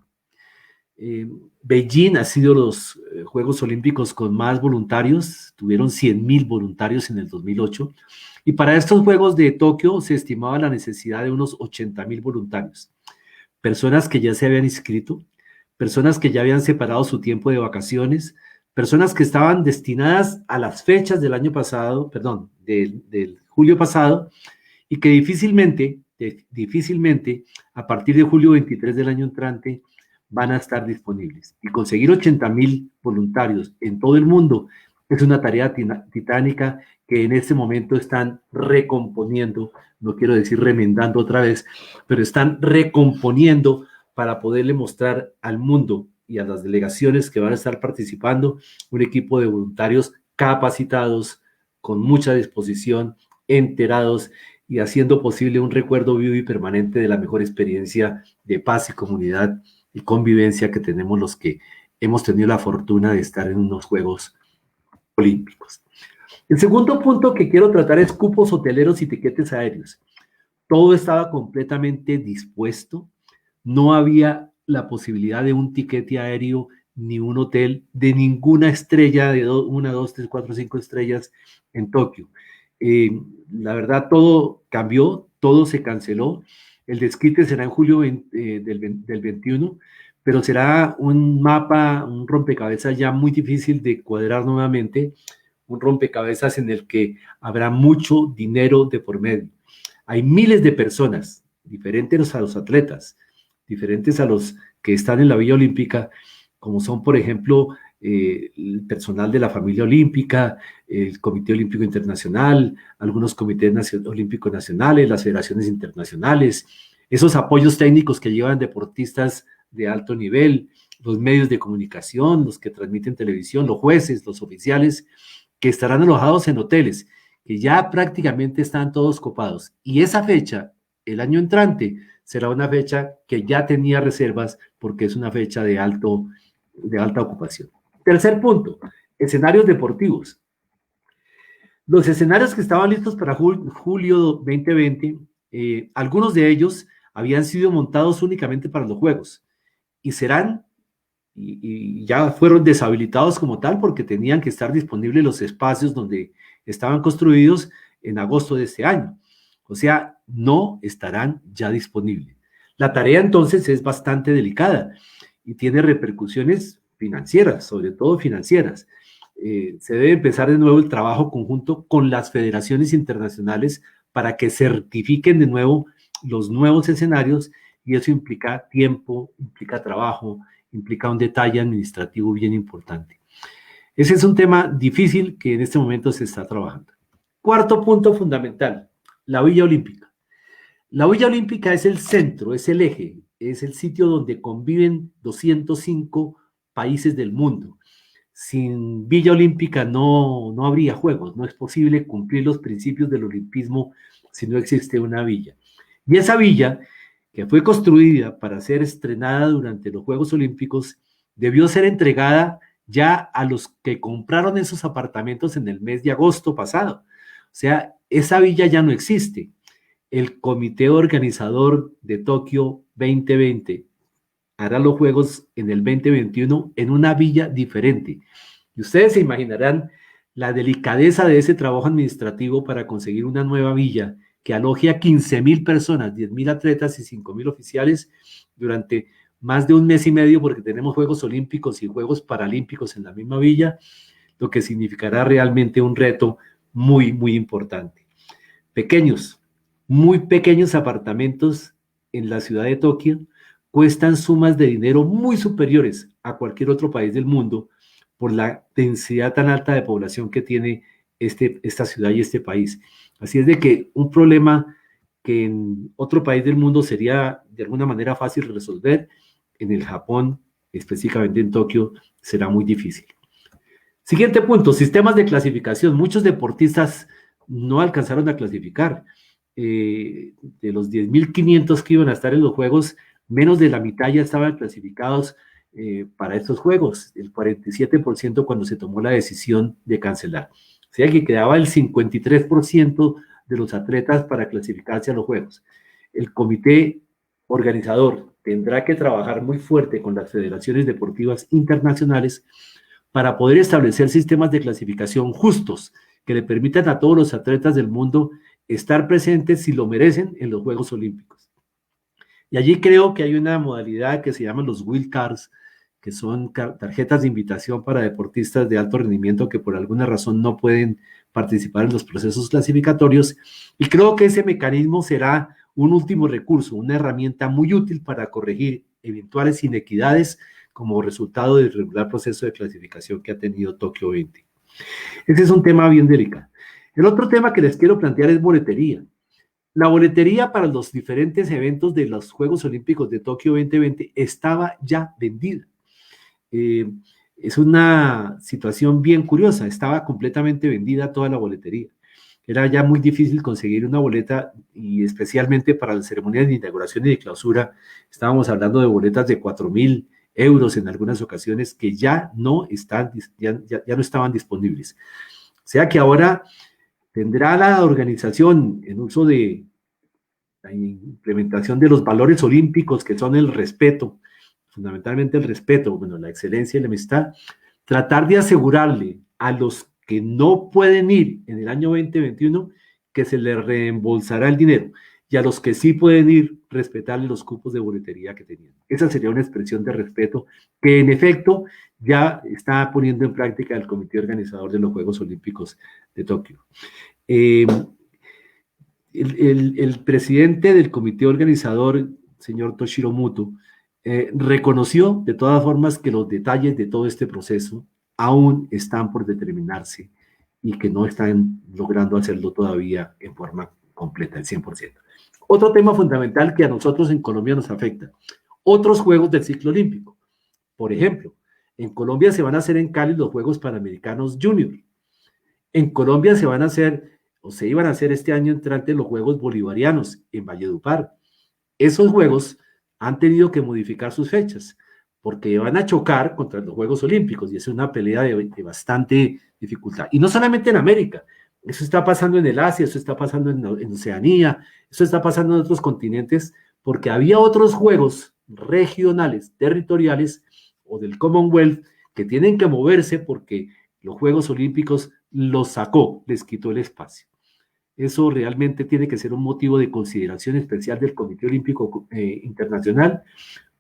Beijing ha sido los Juegos Olímpicos con más voluntarios, tuvieron 100,000 voluntarios en el 2008, y para estos Juegos de Tokio se estimaba la necesidad de unos 80,000 voluntarios. Personas que ya se habían inscrito, personas que ya habían separado su tiempo de vacaciones, personas que estaban destinadas a las fechas del año pasado, perdón, del julio pasado, y que difícilmente, a partir de julio 23 del año entrante, van a estar disponibles. Y conseguir 80,000 voluntarios en todo el mundo es una tarea titánica que en este momento están recomponiendo, no quiero decir remendando otra vez, pero están recomponiendo para poderle mostrar al mundo y a las delegaciones que van a estar participando un equipo de voluntarios capacitados, con mucha disposición, enterados y haciendo posible un recuerdo vivo y permanente de la mejor experiencia de paz y comunidad y convivencia que tenemos los que hemos tenido la fortuna de estar en unos Juegos Olímpicos. El segundo punto que quiero tratar es cupos hoteleros y tiquetes aéreos. Todo estaba completamente dispuesto, no había la posibilidad de un tiquete aéreo ni un hotel de ninguna estrella de 1, 2, 3, 4, 5 estrellas en Tokio. La verdad, todo cambió, todo se canceló. El desquite será en julio del 21, pero será un mapa, un rompecabezas ya muy difícil de cuadrar nuevamente, un rompecabezas en el que habrá mucho dinero de por medio. Hay miles de personas, diferentes a los atletas, diferentes a los que están en la Villa Olímpica, como son, por ejemplo, el personal de la familia olímpica, el Comité Olímpico Internacional, algunos comités olímpicos nacionales, las federaciones internacionales, esos apoyos técnicos que llevan deportistas de alto nivel, los medios de comunicación, los que transmiten televisión, los jueces, los oficiales, que estarán alojados en hoteles, que ya prácticamente están todos copados. Y esa fecha, el año entrante, será una fecha que ya tenía reservas porque es una fecha de alta ocupación. Tercer punto, escenarios deportivos. Los escenarios que estaban listos para julio 2020, algunos de ellos habían sido montados únicamente para los juegos y serán, y ya fueron deshabilitados como tal porque tenían que estar disponibles los espacios donde estaban construidos en agosto de este año. O sea, no estarán ya disponibles. La tarea entonces es bastante delicada y tiene repercusiones financieras, sobre todo financieras. Se debe empezar de nuevo el trabajo conjunto con las federaciones internacionales para que certifiquen de nuevo los nuevos escenarios, y eso implica tiempo, implica trabajo, implica un detalle administrativo bien importante. Ese es un tema difícil que en este momento se está trabajando. Cuarto punto fundamental, la Villa Olímpica. La Villa Olímpica es el centro, es el eje, es el sitio donde conviven 205 países del mundo. Sin Villa Olímpica no habría juegos, no es posible cumplir los principios del olimpismo si no existe una villa. Y esa villa, que fue construida para ser estrenada durante los Juegos Olímpicos, debió ser entregada ya a los que compraron esos apartamentos en el mes de agosto pasado. O sea, esa villa ya no existe. El comité organizador de Tokio 2020 hará los Juegos en el 2021 en una villa diferente. Y ustedes se imaginarán la delicadeza de ese trabajo administrativo para conseguir una nueva villa que aloje a 15,000 personas, 10,000 atletas y 5,000 oficiales durante más de un mes y medio, porque tenemos Juegos Olímpicos y Juegos Paralímpicos en la misma villa, lo que significará realmente un reto muy, muy importante. Pequeños, muy pequeños apartamentos en la ciudad de Tokio cuestan sumas de dinero muy superiores a cualquier otro país del mundo por la densidad tan alta de población que tiene esta ciudad y este país. Así es de que un problema que en otro país del mundo sería de alguna manera fácil de resolver, en el Japón, específicamente en Tokio, será muy difícil. Siguiente punto, sistemas de clasificación. Muchos deportistas no alcanzaron a clasificar. De los 10,500 que iban a estar en los Juegos, menos de la mitad ya estaban clasificados para estos Juegos, el 47% cuando se tomó la decisión de cancelar. O sea que quedaba el 53% de los atletas para clasificarse a los Juegos. El comité organizador tendrá que trabajar muy fuerte con las federaciones deportivas internacionales para poder establecer sistemas de clasificación justos que le permitan a todos los atletas del mundo estar presentes si lo merecen en los Juegos Olímpicos. Y allí creo que hay una modalidad que se llama los Wild Cards, que son tarjetas de invitación para deportistas de alto rendimiento que por alguna razón no pueden participar en los procesos clasificatorios, y creo que ese mecanismo será un último recurso, una herramienta muy útil para corregir eventuales inequidades como resultado del regular proceso de clasificación que ha tenido Tokio 20. Ese es un tema bien delicado. El otro tema que les quiero plantear es boletería. La boletería para los diferentes eventos de los Juegos Olímpicos de Tokio 2020 estaba ya vendida. Es una situación bien curiosa, estaba completamente vendida toda la boletería. Era ya muy difícil conseguir una boleta, y especialmente para las ceremonias de inauguración y de clausura, estábamos hablando de boletas de 4,000 euros en algunas ocasiones que ya no estaban disponibles. O sea que ahora tendrá la organización, en uso de la implementación de los valores olímpicos, que son el respeto, fundamentalmente el respeto, bueno, la excelencia y la amistad, tratar de asegurarle a los que no pueden ir en el año 2021 que se les reembolsará el dinero, y a los que sí pueden ir, respetarle los cupos de boletería que tenían. Esa sería una expresión de respeto que en efecto ya está poniendo en práctica el comité organizador de los Juegos Olímpicos de Tokio. El presidente del comité organizador, señor Toshiro Muto, reconoció de todas formas que los detalles de todo este proceso aún están por determinarse y que no están logrando hacerlo todavía en forma completa, el 100%. Otro tema fundamental que a nosotros en Colombia nos afecta, otros Juegos del ciclo olímpico. Por ejemplo, en Colombia se van a hacer en Cali los Juegos Panamericanos Junior. En Colombia se van a hacer, o se iban a hacer este año entrante, los Juegos Bolivarianos en Valledupar. Esos Juegos han tenido que modificar sus fechas porque van a chocar contra los Juegos Olímpicos, y es una pelea de bastante dificultad. Y no solamente en América, eso está pasando en el Asia, eso está pasando en Oceanía, eso está pasando en otros continentes, porque había otros juegos regionales, territoriales o del Commonwealth que tienen que moverse porque los Juegos Olímpicos los sacó, les quitó el espacio. Eso realmente tiene que ser un motivo de consideración especial del Comité Olímpico Internacional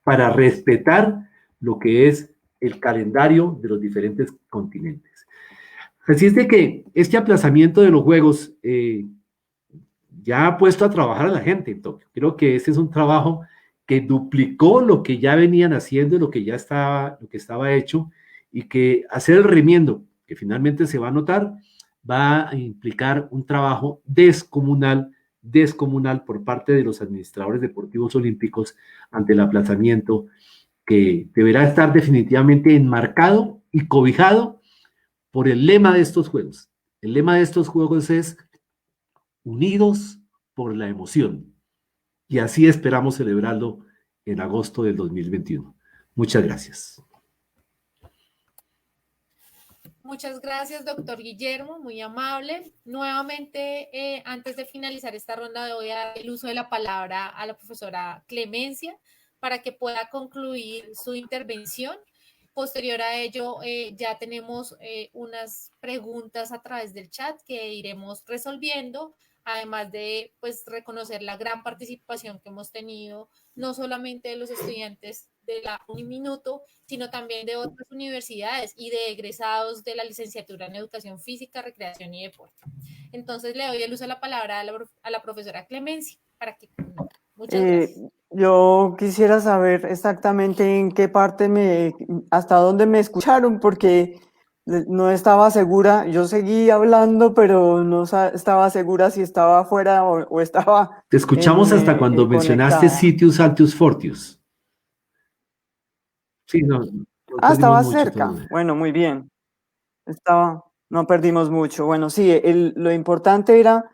para respetar lo que es el calendario de los diferentes continentes. Así es de que este aplazamiento de los Juegos ya ha puesto a trabajar a la gente en Tokio. Creo que este es un trabajo que duplicó lo que ya venían haciendo, lo que estaba hecho, y que hacer el remiendo, que finalmente se va a notar, va a implicar un trabajo descomunal por parte de los administradores deportivos olímpicos ante el aplazamiento, que deberá estar definitivamente enmarcado y cobijado por el lema de estos Juegos. El lema de estos Juegos es unidos por la emoción. Y así esperamos celebrarlo en agosto del 2021. Muchas gracias. Muchas gracias, doctor Guillermo, muy amable. Nuevamente, antes de finalizar esta ronda, voy a dar el uso de la palabra a la profesora Clemencia para que pueda concluir su intervención. Posterior a ello, ya tenemos unas preguntas a través del chat que iremos resolviendo, además de pues, reconocer la gran participación que hemos tenido, no solamente de los estudiantes de la Uniminuto, sino también de otras universidades y de egresados de la licenciatura en Educación Física, Recreación y Deporte. Entonces, le doy el uso de la palabra a la profesora Clemencia para que... Muchas gracias. Yo quisiera saber exactamente en qué parte hasta dónde me escucharon, porque no estaba segura. Yo seguí hablando, pero no estaba segura si estaba afuera o estaba. Te escuchamos hasta cuando mencionaste Citius Altius Fortius. Sí, no estaba cerca. Todavía. Bueno, muy bien. No perdimos mucho. Bueno, sí, lo importante era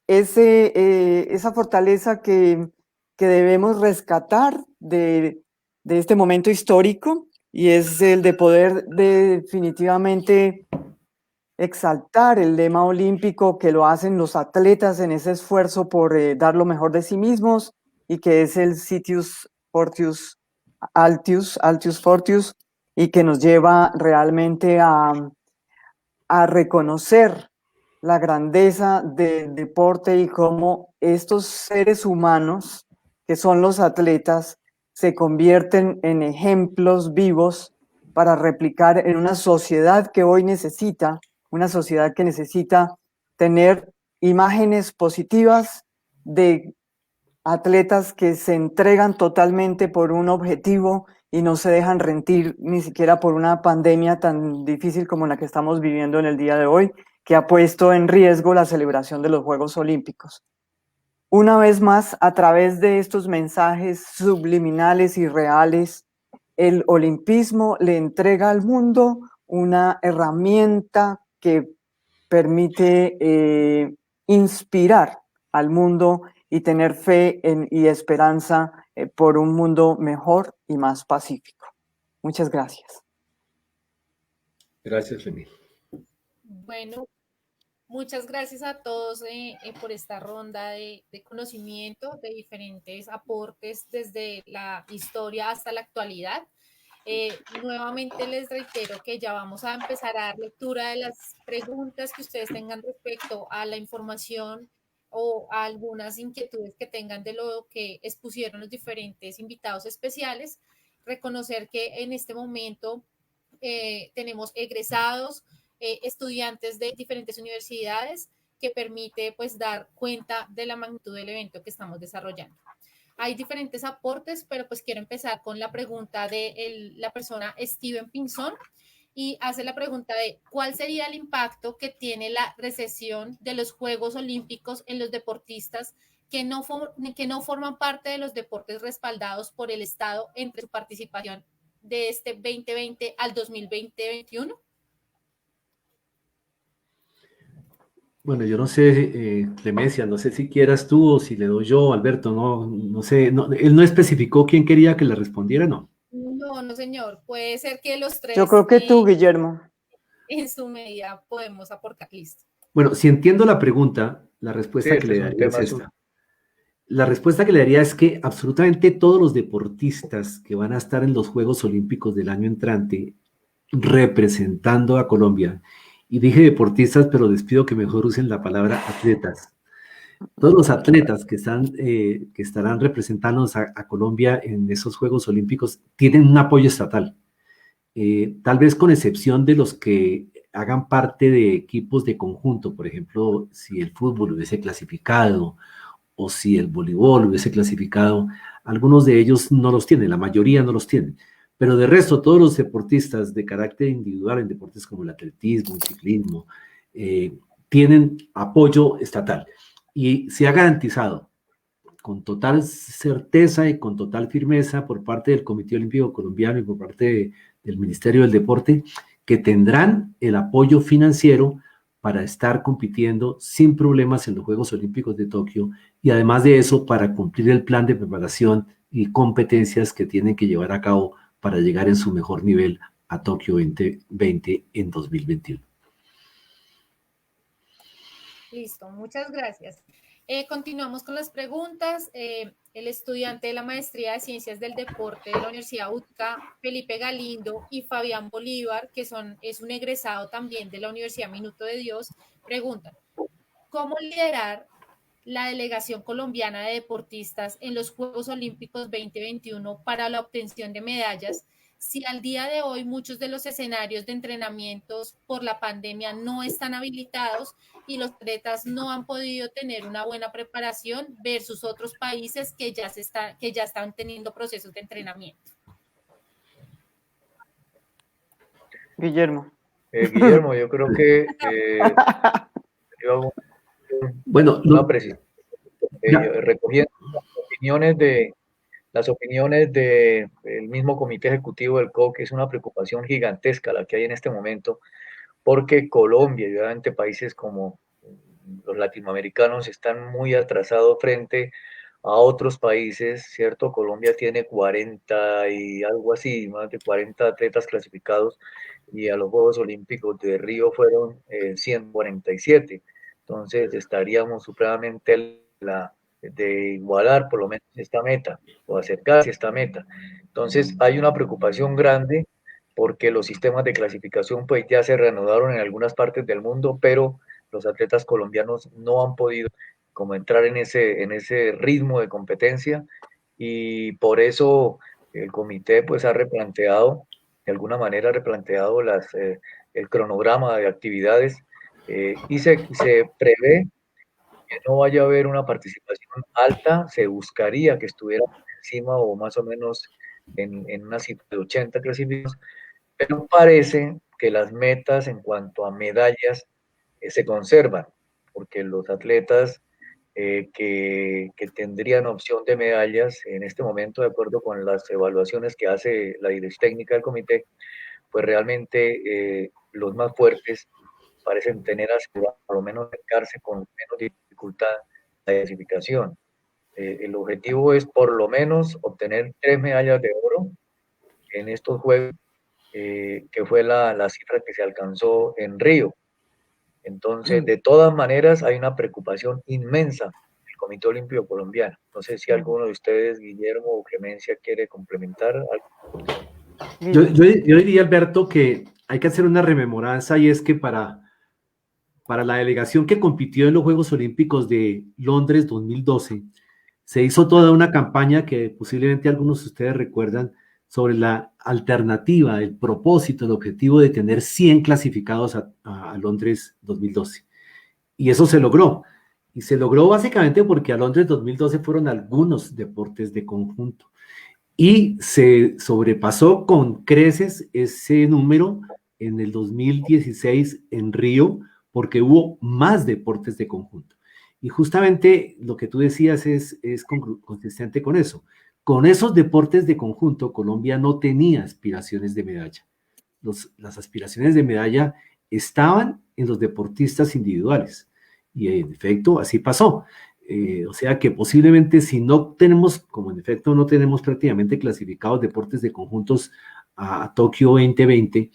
esa fortaleza que debemos rescatar de este momento histórico, y es el de poder definitivamente exaltar el lema olímpico que lo hacen los atletas en ese esfuerzo por dar lo mejor de sí mismos, y que es el Citius Fortius Altius Fortius, y que nos lleva realmente a reconocer la grandeza del deporte y cómo estos seres humanos, que son los atletas, se convierten en ejemplos vivos para replicar en una sociedad que hoy necesita, una sociedad que necesita tener imágenes positivas de atletas que se entregan totalmente por un objetivo y no se dejan rendir ni siquiera por una pandemia tan difícil como la que estamos viviendo en el día de hoy, que ha puesto en riesgo la celebración de los Juegos Olímpicos. Una vez más, a través de estos mensajes subliminales y reales, el olimpismo le entrega al mundo una herramienta que permite inspirar al mundo y tener fe y esperanza por un mundo mejor y más pacífico. Muchas gracias. Gracias, Remy. Bueno, muchas gracias a todos por esta ronda de conocimiento, de diferentes aportes desde la historia hasta la actualidad. Nuevamente les reitero que ya vamos a empezar a dar lectura de las preguntas que ustedes tengan respecto a la información o a algunas inquietudes que tengan de lo que expusieron los diferentes invitados especiales. Reconocer que en este momento tenemos egresados, estudiantes de diferentes universidades, que permite pues dar cuenta de la magnitud del evento que estamos desarrollando. Hay diferentes aportes, pero pues quiero empezar con la pregunta de la persona Steven Pinzón, y hace la pregunta de ¿cuál sería el impacto que tiene la recesión de los Juegos Olímpicos en los deportistas que no forman parte de los deportes respaldados por el Estado entre su participación de este 2020 al 2020-21? Bueno, yo no sé, Clemencia, no sé si quieras tú o si le doy yo, Alberto, no sé, él no especificó quién quería que le respondiera, ¿no? No, señor, puede ser que los tres... Yo creo que tú, Guillermo. En su medida podemos aportar, listo. Bueno, si entiendo la pregunta, la respuesta que le daría es esta. la respuesta que le daría es que absolutamente todos los deportistas que van a estar en los Juegos Olímpicos del año entrante representando a Colombia, y dije deportistas, pero les pido que mejor usen la palabra atletas. Todos los atletas que estarán representando a Colombia en esos Juegos Olímpicos tienen un apoyo estatal. Tal vez con excepción de los que hagan parte de equipos de conjunto, por ejemplo, si el fútbol hubiese clasificado o si el voleibol hubiese clasificado, algunos de ellos no los tienen, la mayoría no los tienen. Pero de resto, todos los deportistas de carácter individual en deportes como el atletismo, el ciclismo, tienen apoyo estatal. Y se ha garantizado con total certeza y con total firmeza por parte del Comité Olímpico Colombiano y por parte del Ministerio del Deporte, que tendrán el apoyo financiero para estar compitiendo sin problemas en los Juegos Olímpicos de Tokio, y además de eso, para cumplir el plan de preparación y competencias que tienen que llevar a cabo para llegar en su mejor nivel a Tokio 2020 en 2021. Listo, muchas gracias. Continuamos con las preguntas. El estudiante de la Maestría de Ciencias del Deporte de la Universidad UTCA, Felipe Galindo, y Fabián Bolívar, que es un egresado también de la Universidad Minuto de Dios, preguntan, ¿cómo liderar la delegación colombiana de deportistas en los Juegos Olímpicos 2021 para la obtención de medallas, si al día de hoy muchos de los escenarios de entrenamientos por la pandemia no están habilitados y los atletas no han podido tener una buena preparación versus otros países que ya están teniendo procesos de entrenamiento? Guillermo. Guillermo, yo creo que yo hago una precisión. Recogiendo las opiniones del mismo comité ejecutivo del COC, es una preocupación gigantesca la que hay en este momento, porque Colombia y obviamente países como los latinoamericanos están muy atrasados frente a otros países, ¿cierto? Colombia tiene 40 y algo así, más de 40 atletas clasificados, y a los Juegos Olímpicos de Río fueron 147. Entonces estaríamos supremamente de igualar por lo menos esta meta o acercarse a esta meta. Entonces hay una preocupación grande porque los sistemas de clasificación pues ya se reanudaron en algunas partes del mundo, pero los atletas colombianos no han podido como entrar en ese ritmo de competencia, y por eso el comité pues ha replanteado, de alguna manera ha replanteado el cronograma de actividades, y se prevé que no vaya a haber una participación alta. Se buscaría que estuviera encima o más o menos en una cifra de 80 clasificados, pero parece que las metas en cuanto a medallas se conservan, porque los atletas que tendrían opción de medallas en este momento, de acuerdo con las evaluaciones que hace la dirección técnica del comité, pues realmente los más fuertes parecen tener asegurado por lo menos acercarse con menos dificultad la clasificación. El objetivo es por lo menos obtener 3 medallas de oro en estos Juegos, que fue la cifra que se alcanzó en Río. Entonces, de todas maneras, hay una preocupación inmensa del Comité Olímpico Colombiano. No sé si alguno de ustedes, Guillermo o Clemencia, quiere complementar algo. Yo diría, Alberto, que hay que hacer una rememoranza, y es que para la delegación que compitió en los Juegos Olímpicos de Londres 2012, se hizo toda una campaña que posiblemente algunos de ustedes recuerdan, sobre la alternativa, el propósito, el objetivo de tener 100 clasificados a Londres 2012. Y eso se logró. Y se logró básicamente porque a Londres 2012 fueron algunos deportes de conjunto. Y se sobrepasó con creces ese número en el 2016 en Río, porque hubo más deportes de conjunto. Y justamente lo que tú decías es consistente con eso. Con esos deportes de conjunto, Colombia no tenía aspiraciones de medalla. Las aspiraciones de medalla estaban en los deportistas individuales. Y en efecto, así pasó. O sea que posiblemente si no tenemos, como en efecto no tenemos prácticamente clasificados deportes de conjuntos a Tokio 2020,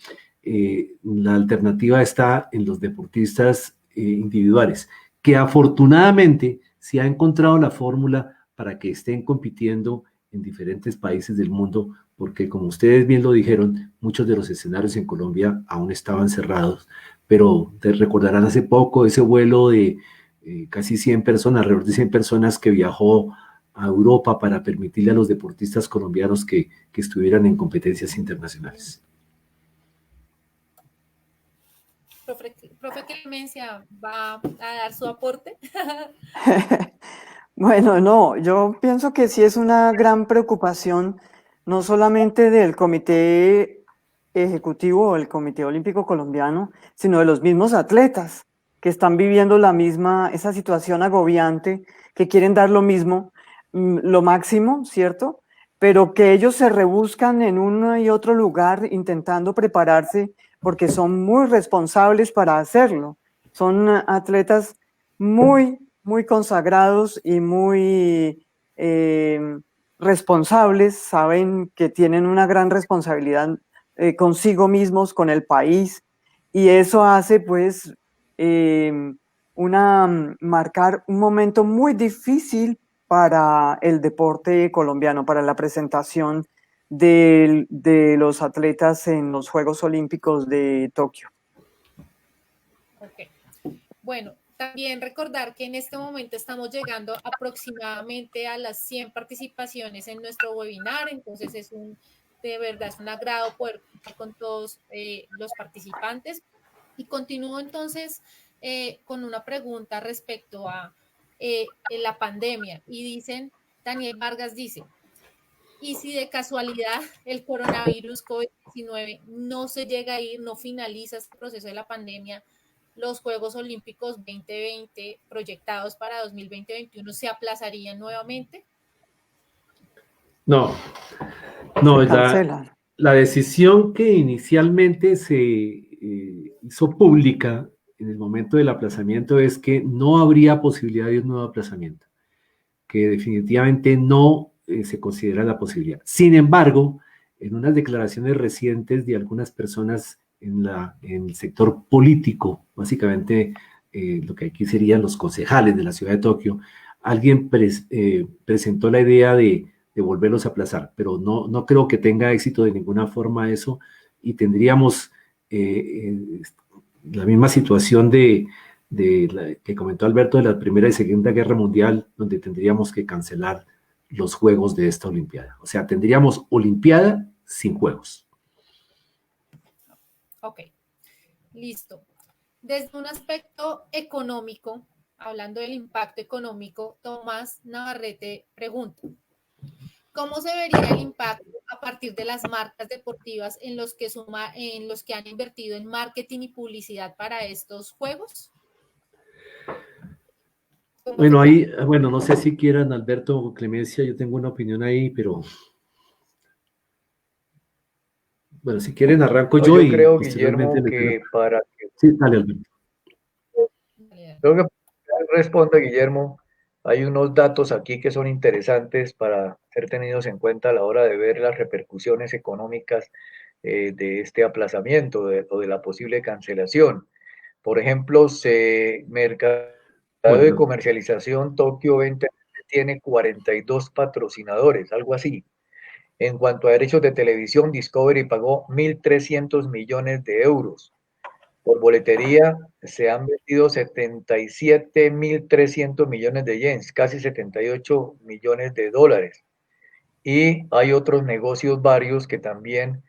la alternativa está en los deportistas individuales, que afortunadamente se ha encontrado la fórmula para que estén compitiendo en diferentes países del mundo, porque como ustedes bien lo dijeron, muchos de los escenarios en Colombia aún estaban cerrados, pero te recordarán hace poco ese vuelo de casi 100 personas, alrededor de 100 personas que viajó a Europa para permitirle a los deportistas colombianos que estuvieran en competencias internacionales. Profe Clemencia, ¿va a dar su aporte? Bueno, no, yo pienso que sí es una gran preocupación, no solamente del Comité Ejecutivo o el Comité Olímpico Colombiano, sino de los mismos atletas que están viviendo esa situación agobiante, que quieren dar lo mismo, lo máximo, ¿cierto? Pero que ellos se rebuscan en uno y otro lugar intentando prepararse porque son muy responsables para hacerlo. Son atletas muy consagrados y muy responsables, saben que tienen una gran responsabilidad consigo mismos, con el país, y eso hace pues marcar un momento muy difícil para el deporte colombiano, para la presentación de los atletas en los Juegos Olímpicos de Tokio. Ok. Bueno, también recordar que en este momento estamos llegando aproximadamente a las 100 participaciones en nuestro webinar, entonces de verdad es un agrado poder contar con todos los participantes. Y continúo entonces con una pregunta respecto a la pandemia. Y Daniel Vargas dice, ¿y si de casualidad el coronavirus COVID-19 no se llega a ir, no finaliza este proceso de la pandemia, los Juegos Olímpicos 2020 proyectados para 2020-2021 se aplazarían nuevamente? No, la decisión que inicialmente se hizo pública en el momento del aplazamiento es que no habría posibilidad de un nuevo aplazamiento, que definitivamente no se considera la posibilidad. Sin embargo, en unas declaraciones recientes de algunas personas en el sector político, básicamente lo que aquí serían los concejales de la ciudad de Tokio, alguien presentó la idea de volverlos a aplazar, pero no creo que tenga éxito de ninguna forma eso, y tendríamos la misma situación que comentó Alberto de la Primera y Segunda Guerra Mundial, donde tendríamos que cancelar los juegos de esta Olimpiada. O sea, tendríamos Olimpiada sin juegos. Ok, listo. Desde un aspecto económico, hablando del impacto económico, Tomás Navarrete pregunta, ¿cómo se vería el impacto a partir de las marcas deportivas en los que han invertido en marketing y publicidad para estos juegos? Bueno, no sé si quieran, Alberto o Clemencia, yo tengo una opinión ahí, pero bueno, si quieren arranco yo. Yo creo, Guillermo, que para que... Sí, dale, Alberto. Creo que responde, Guillermo. Hay unos datos aquí que son interesantes para ser tenidos en cuenta a la hora de ver las repercusiones económicas de este aplazamiento o de la posible cancelación. Por ejemplo, mercado de comercialización Tokio 2020 tiene 42 patrocinadores, algo así. En cuanto a derechos de televisión, Discovery pagó 1.300 millones de euros. Por boletería se han vendido 77.300 millones de yens, casi 78 millones de dólares. Y hay otros negocios varios que también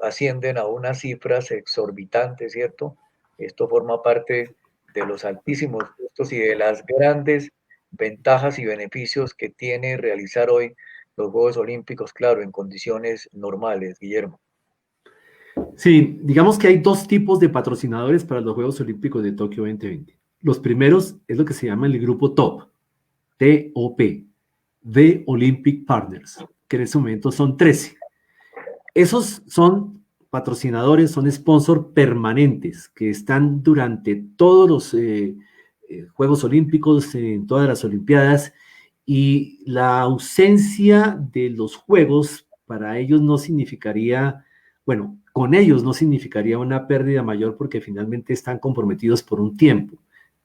ascienden a unas cifras exorbitantes, ¿cierto? Esto forma parte de los altísimos costos y de las grandes ventajas y beneficios que tiene realizar hoy los Juegos Olímpicos, claro, en condiciones normales, Guillermo. Sí, digamos que hay dos tipos de patrocinadores para los Juegos Olímpicos de Tokio 2020. Los primeros es lo que se llama el grupo TOP, T-O-P, The Olympic Partners, que en este momento son 13. Esos son patrocinadores, son sponsors permanentes que están durante todos los Juegos Olímpicos, en todas las Olimpiadas, y la ausencia de los Juegos para ellos no significaría, bueno, con ellos no significaría una pérdida mayor porque finalmente están comprometidos por un tiempo.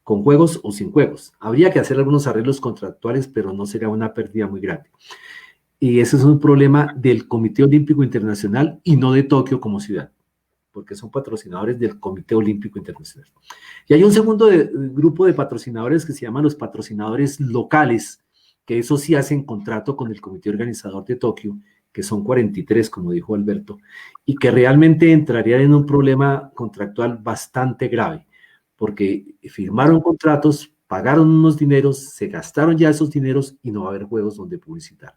con juegos o sin juegos. Habría que hacer algunos arreglos contractuales, pero no sería una pérdida muy grande. Y ese es un problema del Comité Olímpico Internacional y no de Tokio como ciudad, porque son patrocinadores del Comité Olímpico Internacional. Y hay un segundo grupo de patrocinadores que se llaman los patrocinadores locales, que eso sí hacen contrato con el comité organizador de Tokio, que son 43, como dijo Alberto, y que realmente entrarían en un problema contractual bastante grave, porque firmaron contratos, pagaron unos dineros, se gastaron ya esos dineros y no va a haber juegos donde publicitar.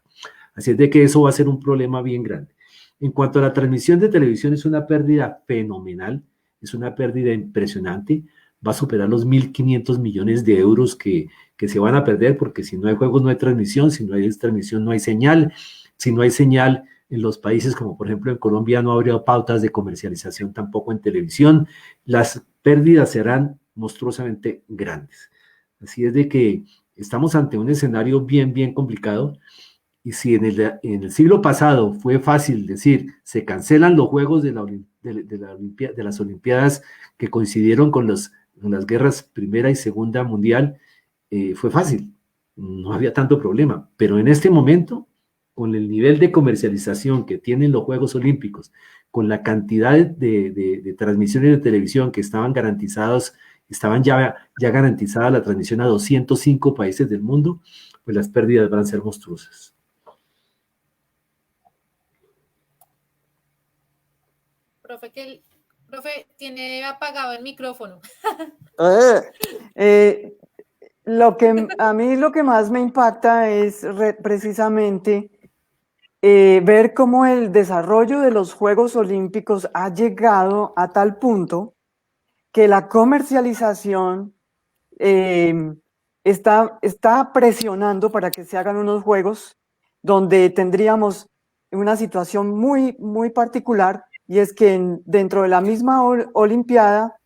Así es de que eso va a ser un problema bien grande. En cuanto a la transmisión de televisión, es una pérdida fenomenal, es una pérdida impresionante, va a superar los 1.500 millones de euros que se van a perder, porque si no hay juegos no hay transmisión, si no hay transmisión no hay señal, si no hay señal en los países como por ejemplo en Colombia no habría pautas de comercialización tampoco en televisión, las pérdidas serán monstruosamente grandes. Así es de que estamos ante un escenario bien complicado. Y si en el siglo pasado fue fácil decir, se cancelan los juegos de las Olimpiadas que coincidieron con las guerras Primera y Segunda Mundial, fue fácil, no había tanto problema. Pero en este momento, con el nivel de comercialización que tienen los Juegos Olímpicos, con la cantidad de transmisiones de televisión que estaban garantizadas, estaban ya garantizada la transmisión a 205 países del mundo, pues las pérdidas van a ser monstruosas. Profe, tiene apagado el micrófono. A mí lo que más me impacta es precisamente ver cómo el desarrollo de los Juegos Olímpicos ha llegado a tal punto que la comercialización está presionando para que se hagan unos juegos donde tendríamos una situación muy particular, y es que dentro de la misma Olimpiada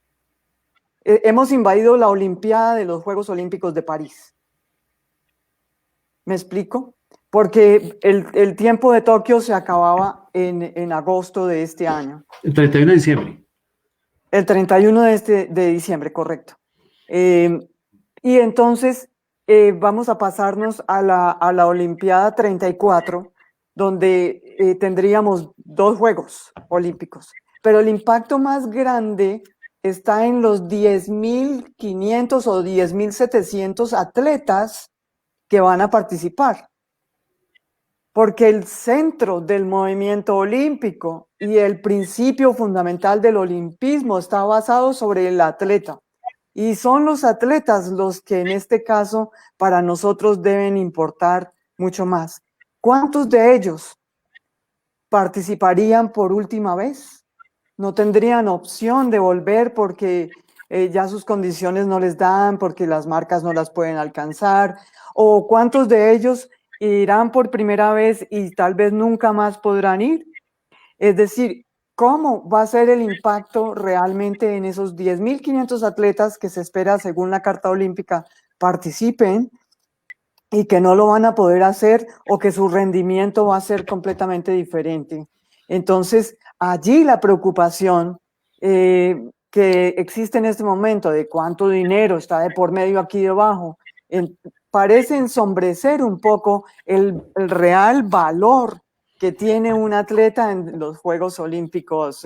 hemos invadido la Olimpiada de los Juegos Olímpicos de París. ¿Me explico? Porque el tiempo de Tokio se acababa en agosto de este año. El 31 de diciembre. El 31 de diciembre, correcto. Y entonces vamos a pasarnos a la Olimpiada 34, donde tendríamos 2 Juegos Olímpicos. Pero el impacto más grande está en los 10.500 o 10.700 atletas que van a participar. Porque el centro del movimiento olímpico y el principio fundamental del olimpismo está basado sobre el atleta. Y son los atletas los que en este caso para nosotros deben importar mucho más. ¿Cuántos de ellos participarían por última vez? No tendrían opción de volver porque ya sus condiciones no les dan, porque las marcas no las pueden alcanzar. ¿O cuántos de ellos irán por primera vez y tal vez nunca más podrán ir? Es decir, ¿cómo va a ser el impacto realmente en esos 10.500 atletas que se espera, según la Carta Olímpica, participen y que no lo van a poder hacer, o que su rendimiento va a ser completamente diferente? Entonces, allí la preocupación que existe en este momento de cuánto dinero está de por medio aquí debajo, parece ensombrecer un poco el real valor que tiene un atleta en los Juegos Olímpicos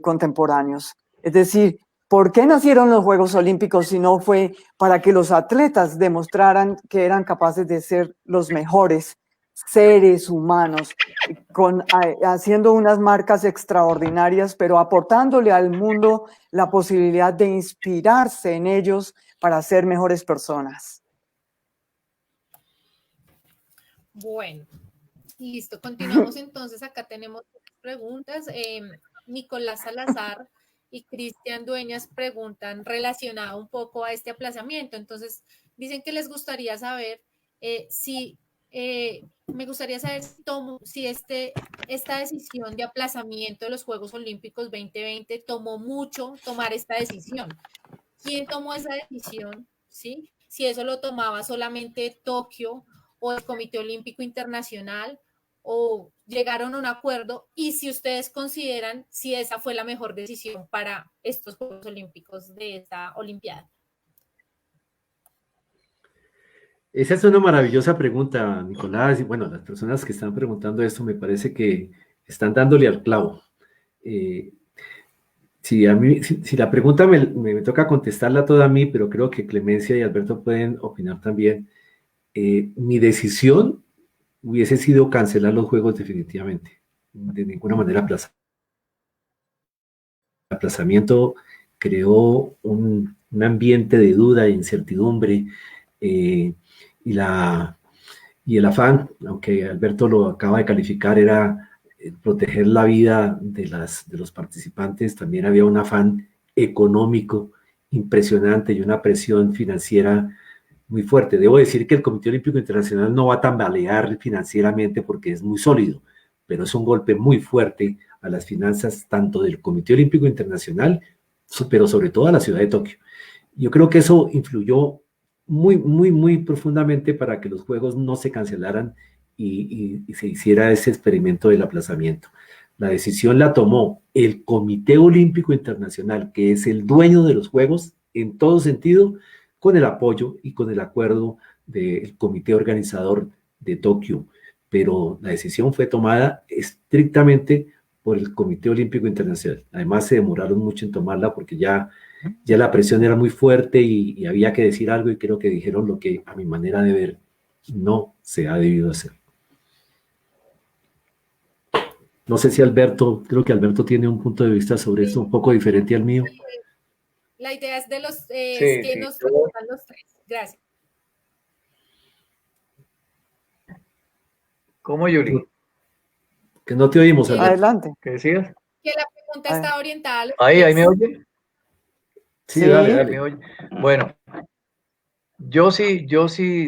contemporáneos. Es decir, ¿por qué nacieron los Juegos Olímpicos si no fue para que los atletas demostraran que eran capaces de ser los mejores seres humanos, haciendo unas marcas extraordinarias, pero aportándole al mundo la posibilidad de inspirarse en ellos para ser mejores personas? Bueno, listo, continuamos entonces. Acá tenemos preguntas. Nicolás Salazar y Cristian Dueñas preguntan relacionado un poco a este aplazamiento. Entonces, dicen que les gustaría saber me gustaría saber si esta decisión de aplazamiento de los Juegos Olímpicos 2020 tomar esta decisión. ¿Quién tomó esa decisión? ¿Sí? Si eso lo tomaba solamente Tokio o el Comité Olímpico Internacional, o llegaron a un acuerdo, y si ustedes consideran si esa fue la mejor decisión para estos Juegos Olímpicos de esta Olimpiada. Esa es una maravillosa pregunta, Nicolás. Y bueno, las personas que están preguntando esto me parece que están dándole al clavo. Eh, si la pregunta me toca contestarla toda a mí, pero creo que Clemencia y Alberto pueden opinar también. Mi decisión hubiese sido cancelar los juegos definitivamente. De ninguna manera aplazar. El aplazamiento creó un ambiente de duda e incertidumbre, eh, y, la, y el afán, aunque Alberto lo acaba de calificar, era proteger la vida de los participantes. También había un afán económico impresionante y una presión financiera muy fuerte. Debo decir que el Comité Olímpico Internacional no va a tambalear financieramente porque es muy sólido, pero es un golpe muy fuerte a las finanzas tanto del Comité Olímpico Internacional, pero sobre todo a la ciudad de Tokio. Yo creo que eso influyó muy profundamente para que los Juegos no se cancelaran y se hiciera ese experimento del aplazamiento. La decisión la tomó el Comité Olímpico Internacional, que es el dueño de los Juegos en todo sentido, con el apoyo y con el acuerdo del comité organizador de Tokio. Pero la decisión fue tomada estrictamente por el Comité Olímpico Internacional. Además, se demoraron mucho en tomarla porque ya la presión era muy fuerte y había que decir algo, y creo que dijeron lo que a mi manera de ver no se ha debido hacer. No sé si Alberto, creo que Alberto tiene un punto de vista sobre esto un poco diferente al mío. La idea es de los Sí, que sí. nos preguntan los tres. Gracias. ¿Cómo, Yuli? Que no te oímos, Alberto. Adelante. ¿Qué decías? Que la pregunta está orientada a los Ahí tres. me oye. Sí, Sí. dale. ¿Me oye? Bueno, yo sí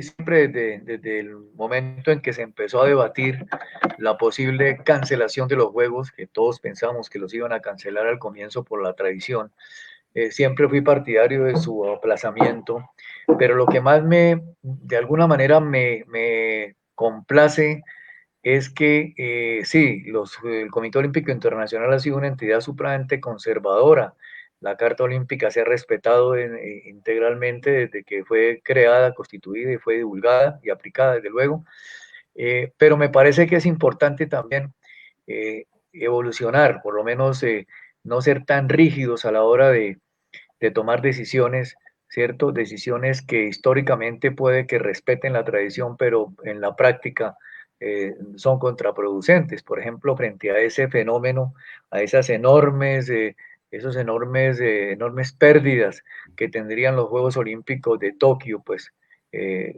siempre desde el momento en que se empezó a debatir la posible cancelación de los juegos, que todos pensamos que los iban a cancelar al comienzo por la tradición, siempre fui partidario de su aplazamiento, pero lo que más de alguna manera me complace es que sí, el Comité Olímpico Internacional ha sido una entidad supremamente conservadora. La Carta Olímpica se ha respetado integralmente desde que fue creada, constituida y fue divulgada y aplicada, desde luego. Pero me parece que es importante también evolucionar, por lo menos no ser tan rígidos a la hora de tomar decisiones, ¿cierto? Decisiones que históricamente puede que respeten la tradición, pero en la práctica son contraproducentes. Por ejemplo, frente a ese fenómeno, a esas enormes pérdidas que tendrían los Juegos Olímpicos de Tokio, pues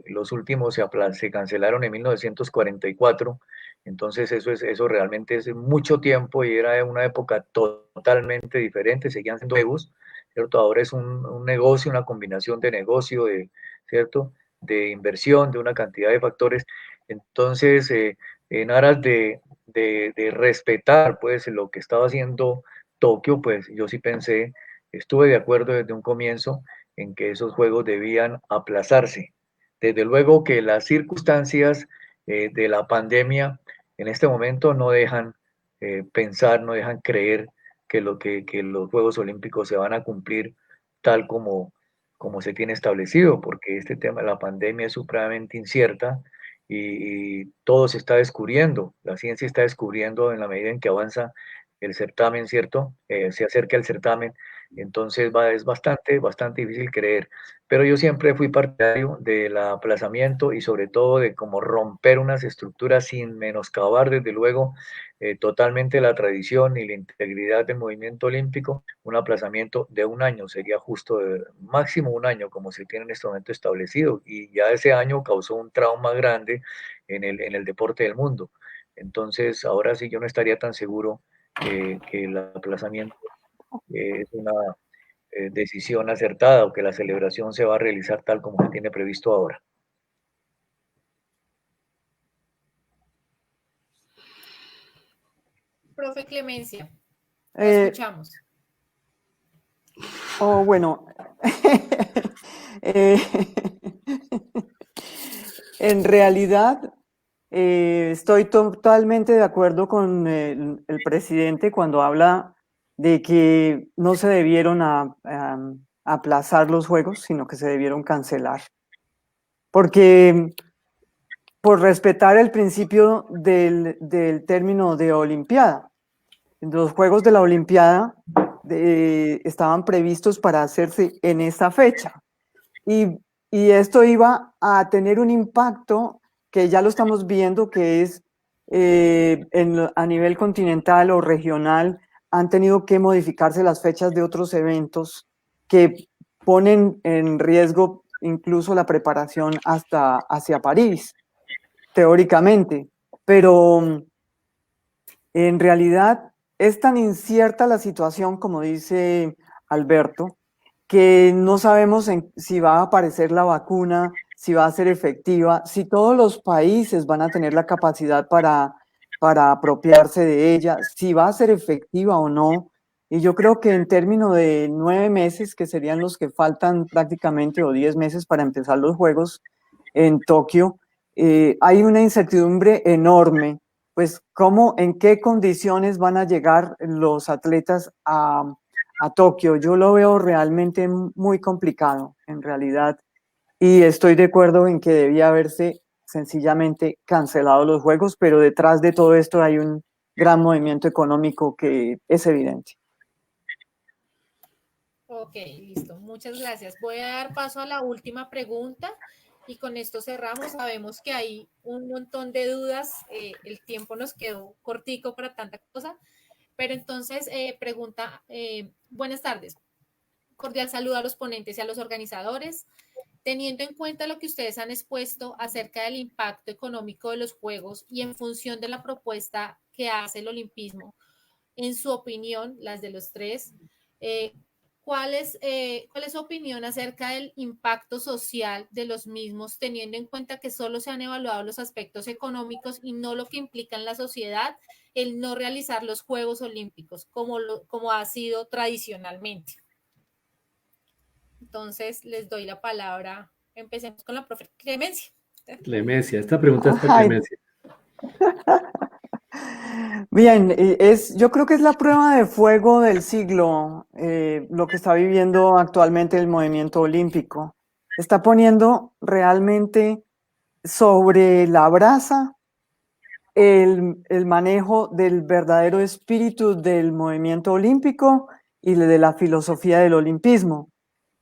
los últimos se cancelaron en 1944. Entonces eso realmente es mucho tiempo y era una época totalmente diferente, seguían siendo juegos, ¿cierto? Ahora es un negocio, una combinación de negocio, ¿cierto? De inversión, de una cantidad de factores. Entonces, en aras de respetar, pues, lo que estaba haciendo Tokio, pues, yo sí pensé, estuve de acuerdo desde un comienzo en que esos juegos debían aplazarse. Desde luego que las circunstancias de la pandemia en este momento no dejan pensar, no dejan creer que los Juegos Olímpicos se van a cumplir tal como se tiene establecido, porque este tema de la pandemia es supremamente incierta y todo se está descubriendo, la ciencia está descubriendo en la medida en que avanza el certamen, ¿cierto? Se acerca el certamen, entonces es bastante difícil creer, pero yo siempre fui partidario del aplazamiento y sobre todo de cómo romper unas estructuras sin menoscabar, desde luego, totalmente la tradición y la integridad del movimiento olímpico. Un aplazamiento de un año sería justo, máximo un año, como se tiene en este momento establecido, y ya ese año causó un trauma grande en el deporte del mundo. Entonces, ahora sí yo no estaría tan seguro que el aplazamiento es una decisión acertada o que la celebración se va a realizar tal como se tiene previsto ahora. Profe Clemencia, la escuchamos. Bueno, en realidad estoy totalmente de acuerdo con el presidente cuando habla de que no se debieron aplazar los juegos, sino que se debieron cancelar. porque por respetar el principio del término de Olimpiada. Los Juegos de la Olimpiada estaban previstos para hacerse en esta fecha y esto iba a tener un impacto que ya lo estamos viendo, que es a nivel continental o regional han tenido que modificarse las fechas de otros eventos que ponen en riesgo incluso la preparación hasta hacia París, teóricamente, pero en realidad es tan incierta la situación, como dice Alberto, que no sabemos si va a aparecer la vacuna, si va a ser efectiva, si todos los países van a tener la capacidad para apropiarse de ella, si va a ser efectiva o no. Y yo creo que en términos de 9 meses, que serían los que faltan prácticamente, o 10 meses para empezar los Juegos en Tokio, hay una incertidumbre enorme, pues cómo, en qué condiciones van a llegar los atletas a Tokio. Yo lo veo realmente muy complicado, en realidad, y estoy de acuerdo en que debía haberse sencillamente cancelado los Juegos, pero detrás de todo esto hay un gran movimiento económico que es evidente. Ok, listo. Muchas gracias. Voy a dar paso a la última pregunta y con esto cerramos. Sabemos que hay un montón de dudas. El tiempo nos quedó cortico para tanta cosa. Pero entonces, pregunta, buenas tardes. Cordial saludo a los ponentes y a los organizadores. Teniendo en cuenta lo que ustedes han expuesto acerca del impacto económico de los Juegos y en función de la propuesta que hace el Olimpismo, en su opinión, las de los tres, ¿cuál es su opinión acerca del impacto social de los mismos, teniendo en cuenta que solo se han evaluado los aspectos económicos y no lo que implica en la sociedad el no realizar los Juegos Olímpicos, como ha sido tradicionalmente? Entonces, les doy la palabra. Empecemos con la profe Clemencia. Clemencia, esta pregunta es para Clemencia. Bien, yo creo que es la prueba de fuego del siglo, lo que está viviendo actualmente el movimiento olímpico. Está poniendo realmente sobre la brasa el manejo del verdadero espíritu del movimiento olímpico y de la filosofía del olimpismo.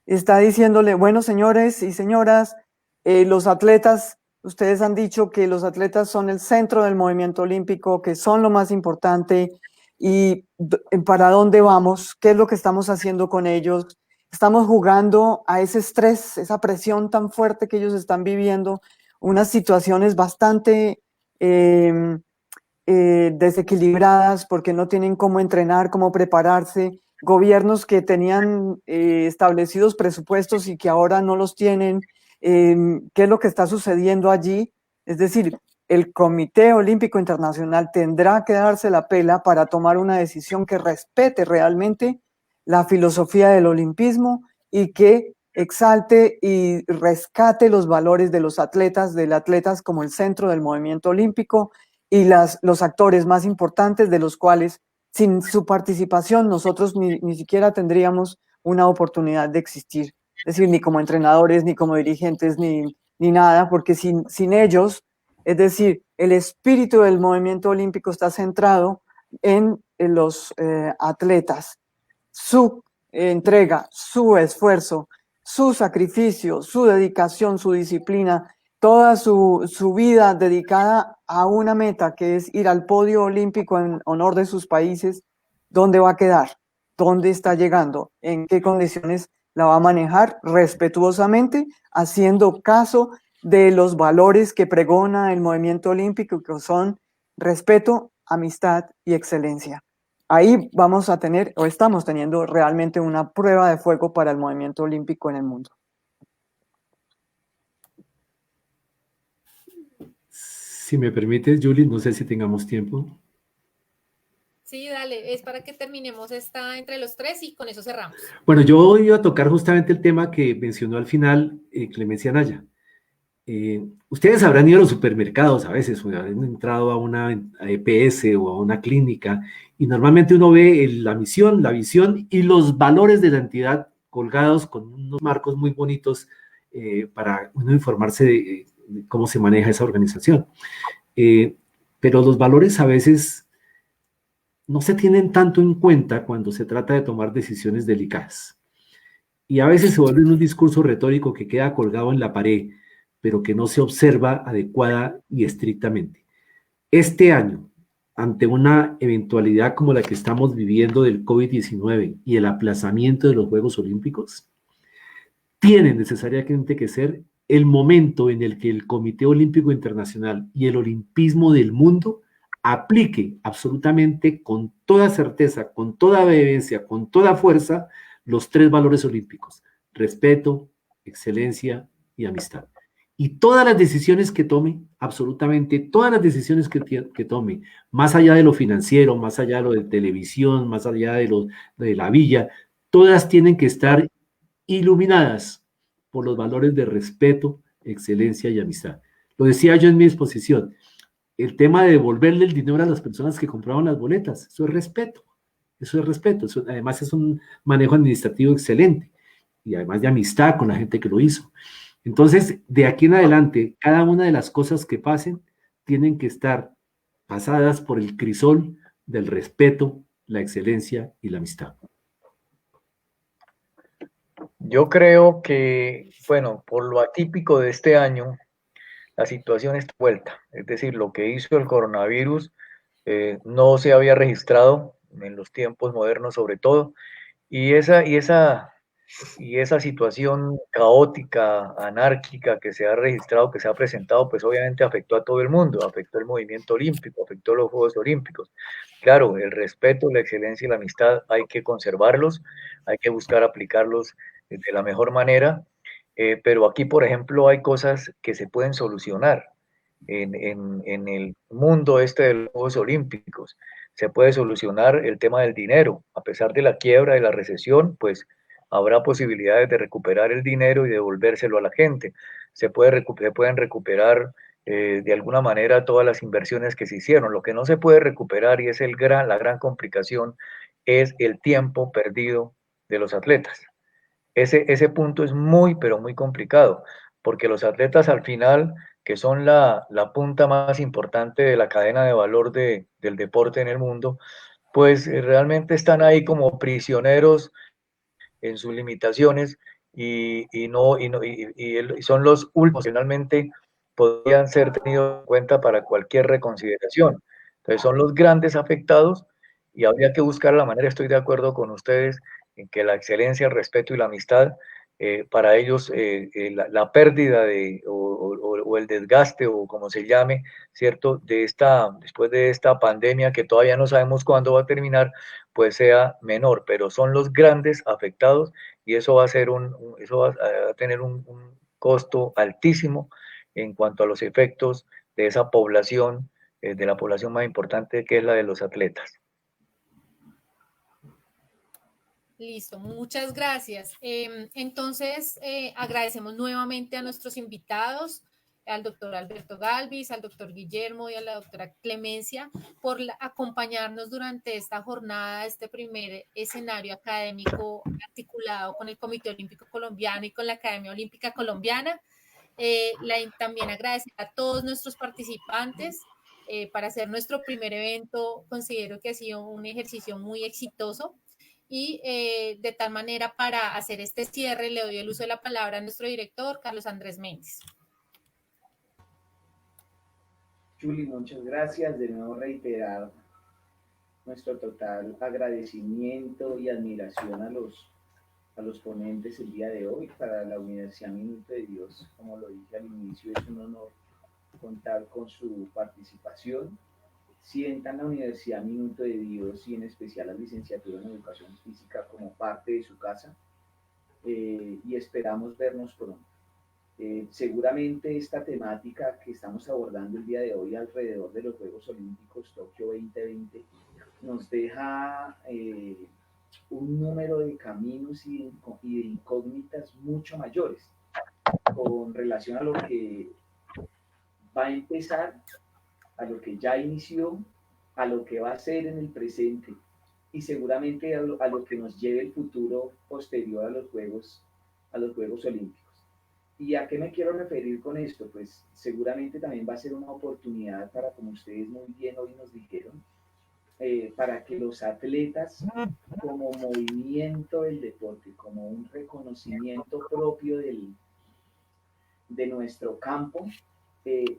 Está diciéndole, bueno, señores y señoras, los atletas, ustedes han dicho que los atletas son el centro del movimiento olímpico, que son lo más importante, y ¿para dónde vamos? ¿Qué es lo que estamos haciendo con ellos? Estamos jugando a ese estrés, esa presión tan fuerte que ellos están viviendo, unas situaciones bastante desequilibradas porque no tienen cómo entrenar, cómo prepararse, gobiernos que tenían establecidos presupuestos y que ahora no los tienen. ¿Qué es lo que está sucediendo allí? Es decir, el Comité Olímpico Internacional tendrá que darse la pela para tomar una decisión que respete realmente la filosofía del olimpismo y que exalte y rescate los valores de los atletas, como el centro del movimiento olímpico y los actores más importantes, de los cuales sin su participación nosotros ni siquiera tendríamos una oportunidad de existir. Es decir, ni como entrenadores, ni como dirigentes, ni nada, porque sin ellos, es decir, el espíritu del movimiento olímpico está centrado en los atletas, su entrega, su esfuerzo, su sacrificio, su dedicación, su disciplina, toda su vida dedicada a una meta que es ir al podio olímpico en honor de sus países. ¿Dónde va a quedar? ¿Dónde está llegando? ¿En qué condiciones la va a manejar? Respetuosamente, haciendo caso de los valores que pregona el movimiento olímpico, que son respeto, amistad y excelencia. Ahí vamos a tener, o estamos teniendo realmente una prueba de fuego para el movimiento olímpico en el mundo. Si me permites, Julie, no sé si tengamos tiempo. Sí, dale, es para que terminemos esta entre los tres y con eso cerramos. Bueno, yo iba a tocar justamente el tema que mencionó al final Clemencia Naya. Ustedes habrán ido a los supermercados a veces, o habrán entrado a una EPS o a una clínica, y normalmente uno ve la misión, la visión y los valores de la entidad colgados con unos marcos muy bonitos para uno informarse de cómo se maneja esa organización. Pero los valores a veces no se tienen tanto en cuenta cuando se trata de tomar decisiones delicadas. Y a veces se vuelve un discurso retórico que queda colgado en la pared, pero que no se observa adecuada y estrictamente. Este año, ante una eventualidad como la que estamos viviendo del COVID-19 y el aplazamiento de los Juegos Olímpicos, tiene necesariamente que ser el momento en el que el Comité Olímpico Internacional y el olimpismo del mundo aplique absolutamente con toda certeza, con toda vehemencia, con toda fuerza, los 3 valores olímpicos: respeto, excelencia y amistad. Y todas las decisiones que tome, absolutamente todas las decisiones que tome, más allá de lo financiero, más allá de lo de televisión, más allá de la villa, todas tienen que estar iluminadas por los valores de respeto, excelencia y amistad. Lo decía yo en mi exposición, el tema de devolverle el dinero a las personas que compraban las boletas, eso es respeto, además es un manejo administrativo excelente y además de amistad con la gente que lo hizo. Entonces, de aquí en adelante, cada una de las cosas que pasen tienen que estar pasadas por el crisol del respeto, la excelencia y la amistad. Yo creo que, bueno, por lo atípico de este año, la situación está vuelta. Es decir, lo que hizo el coronavirus no se había registrado en los tiempos modernos sobre todo, y esa situación caótica, anárquica que se ha registrado, que se ha presentado, pues obviamente afectó a todo el mundo, afectó el movimiento olímpico, afectó los Juegos Olímpicos. Claro, el respeto, la excelencia y la amistad hay que conservarlos, hay que buscar aplicarlos de la mejor manera, pero aquí, por ejemplo, hay cosas que se pueden solucionar en el mundo este de los Juegos Olímpicos. Se puede solucionar el tema del dinero. A pesar de la quiebra, de la recesión, pues habrá posibilidades de recuperar el dinero y devolvérselo a la gente. Se pueden recuperar de alguna manera todas las inversiones que se hicieron. Lo que no se puede recuperar, y es la gran complicación, es el tiempo perdido de los atletas. Ese punto es muy, pero muy complicado, porque los atletas al final, que son la punta más importante de la cadena de valor del deporte en el mundo, pues realmente están ahí como prisioneros en sus limitaciones y son los últimos que finalmente podrían ser tenidos en cuenta para cualquier reconsideración. Entonces son los grandes afectados y habría que buscar la manera, estoy de acuerdo con ustedes, en que la excelencia, el respeto y la amistad, para ellos la pérdida o el desgaste o como se llame, ¿cierto? Después de esta pandemia que todavía no sabemos cuándo va a terminar, pues sea menor, pero son los grandes afectados y eso va a ser eso va a tener un costo altísimo en cuanto a los efectos de esa población, de la población más importante que es la de los atletas. Listo, muchas gracias. Entonces, agradecemos nuevamente a nuestros invitados, al doctor Alberto Galvis, al doctor Guillermo y a la doctora Clemencia por acompañarnos durante esta jornada, este primer escenario académico articulado con el Comité Olímpico Colombiano y con la Academia Olímpica Colombiana. También agradecer a todos nuestros participantes. Para hacer nuestro primer evento, considero que ha sido un ejercicio muy exitoso. Y de tal manera, para hacer este cierre, le doy el uso de la palabra a nuestro director, Carlos Andrés Méndez. Julie, muchas gracias. De nuevo reiterar nuestro total agradecimiento y admiración a los ponentes el día de hoy. Para la Universidad Minuto de Dios, como lo dije al inicio, es un honor contar con su participación. Sientan la Universidad Minuto de Dios y en especial la licenciatura en Educación Física como parte de su casa y esperamos vernos pronto. Seguramente esta temática que estamos abordando el día de hoy alrededor de los Juegos Olímpicos Tokio 2020 nos deja un número de caminos y de incógnitas mucho mayores con relación a lo que va a empezar, a lo que ya inició, a lo que va a ser en el presente y seguramente a lo que nos lleve el futuro posterior a los Juegos Olímpicos. ¿Y a qué me quiero referir con esto? Pues seguramente también va a ser una oportunidad para, como ustedes muy bien hoy nos dijeron, para que los atletas, como movimiento del deporte, como un reconocimiento propio de nuestro campo,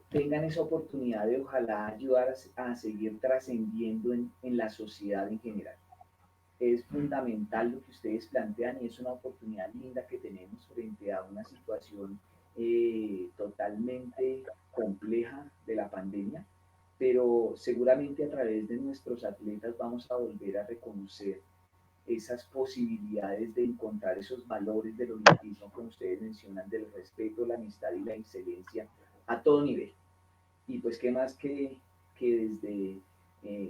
tengan esa oportunidad de ojalá ayudar a seguir trascendiendo en la sociedad en general. Es fundamental lo que ustedes plantean y es una oportunidad linda que tenemos frente a una situación totalmente compleja de la pandemia, pero seguramente a través de nuestros atletas vamos a volver a reconocer esas posibilidades de encontrar esos valores del olimpismo, como ustedes mencionan, del respeto, la amistad y la excelencia a todo nivel. Y pues qué más que desde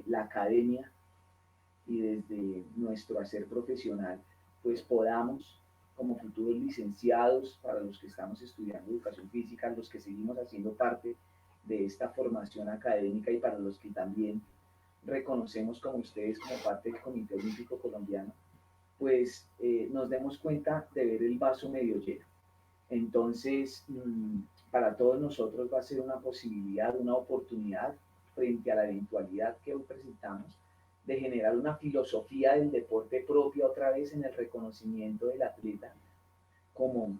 la academia y desde nuestro hacer profesional, pues podamos, como futuros licenciados, para los que estamos estudiando educación física, los que seguimos haciendo parte de esta formación académica y para los que también reconocemos como ustedes como parte del Comité Olímpico Colombiano, pues nos demos cuenta de ver el vaso medio lleno. Entonces, para todos nosotros va a ser una posibilidad, una oportunidad frente a la eventualidad que hoy presentamos de generar una filosofía del deporte propia otra vez en el reconocimiento del atleta como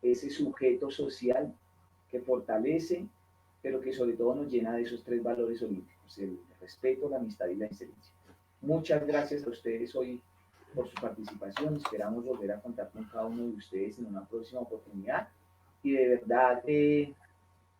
ese sujeto social que fortalece, pero que sobre todo nos llena de esos tres valores olímpicos, el respeto, la amistad y la excelencia. Muchas gracias a ustedes hoy por su participación. Esperamos volver a contar con cada uno de ustedes en una próxima oportunidad. Y de verdad,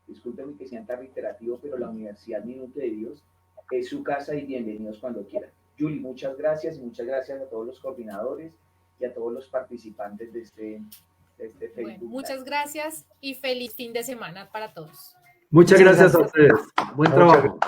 discúlpenme que sea tan reiterativo, pero la Universidad Minuto de Dios es su casa y bienvenidos cuando quieran. Julie, muchas gracias y muchas gracias a todos los coordinadores y a todos los participantes de este Facebook. Bueno, muchas gracias y feliz fin de semana para todos. Muchas gracias a ustedes. Buen trabajo.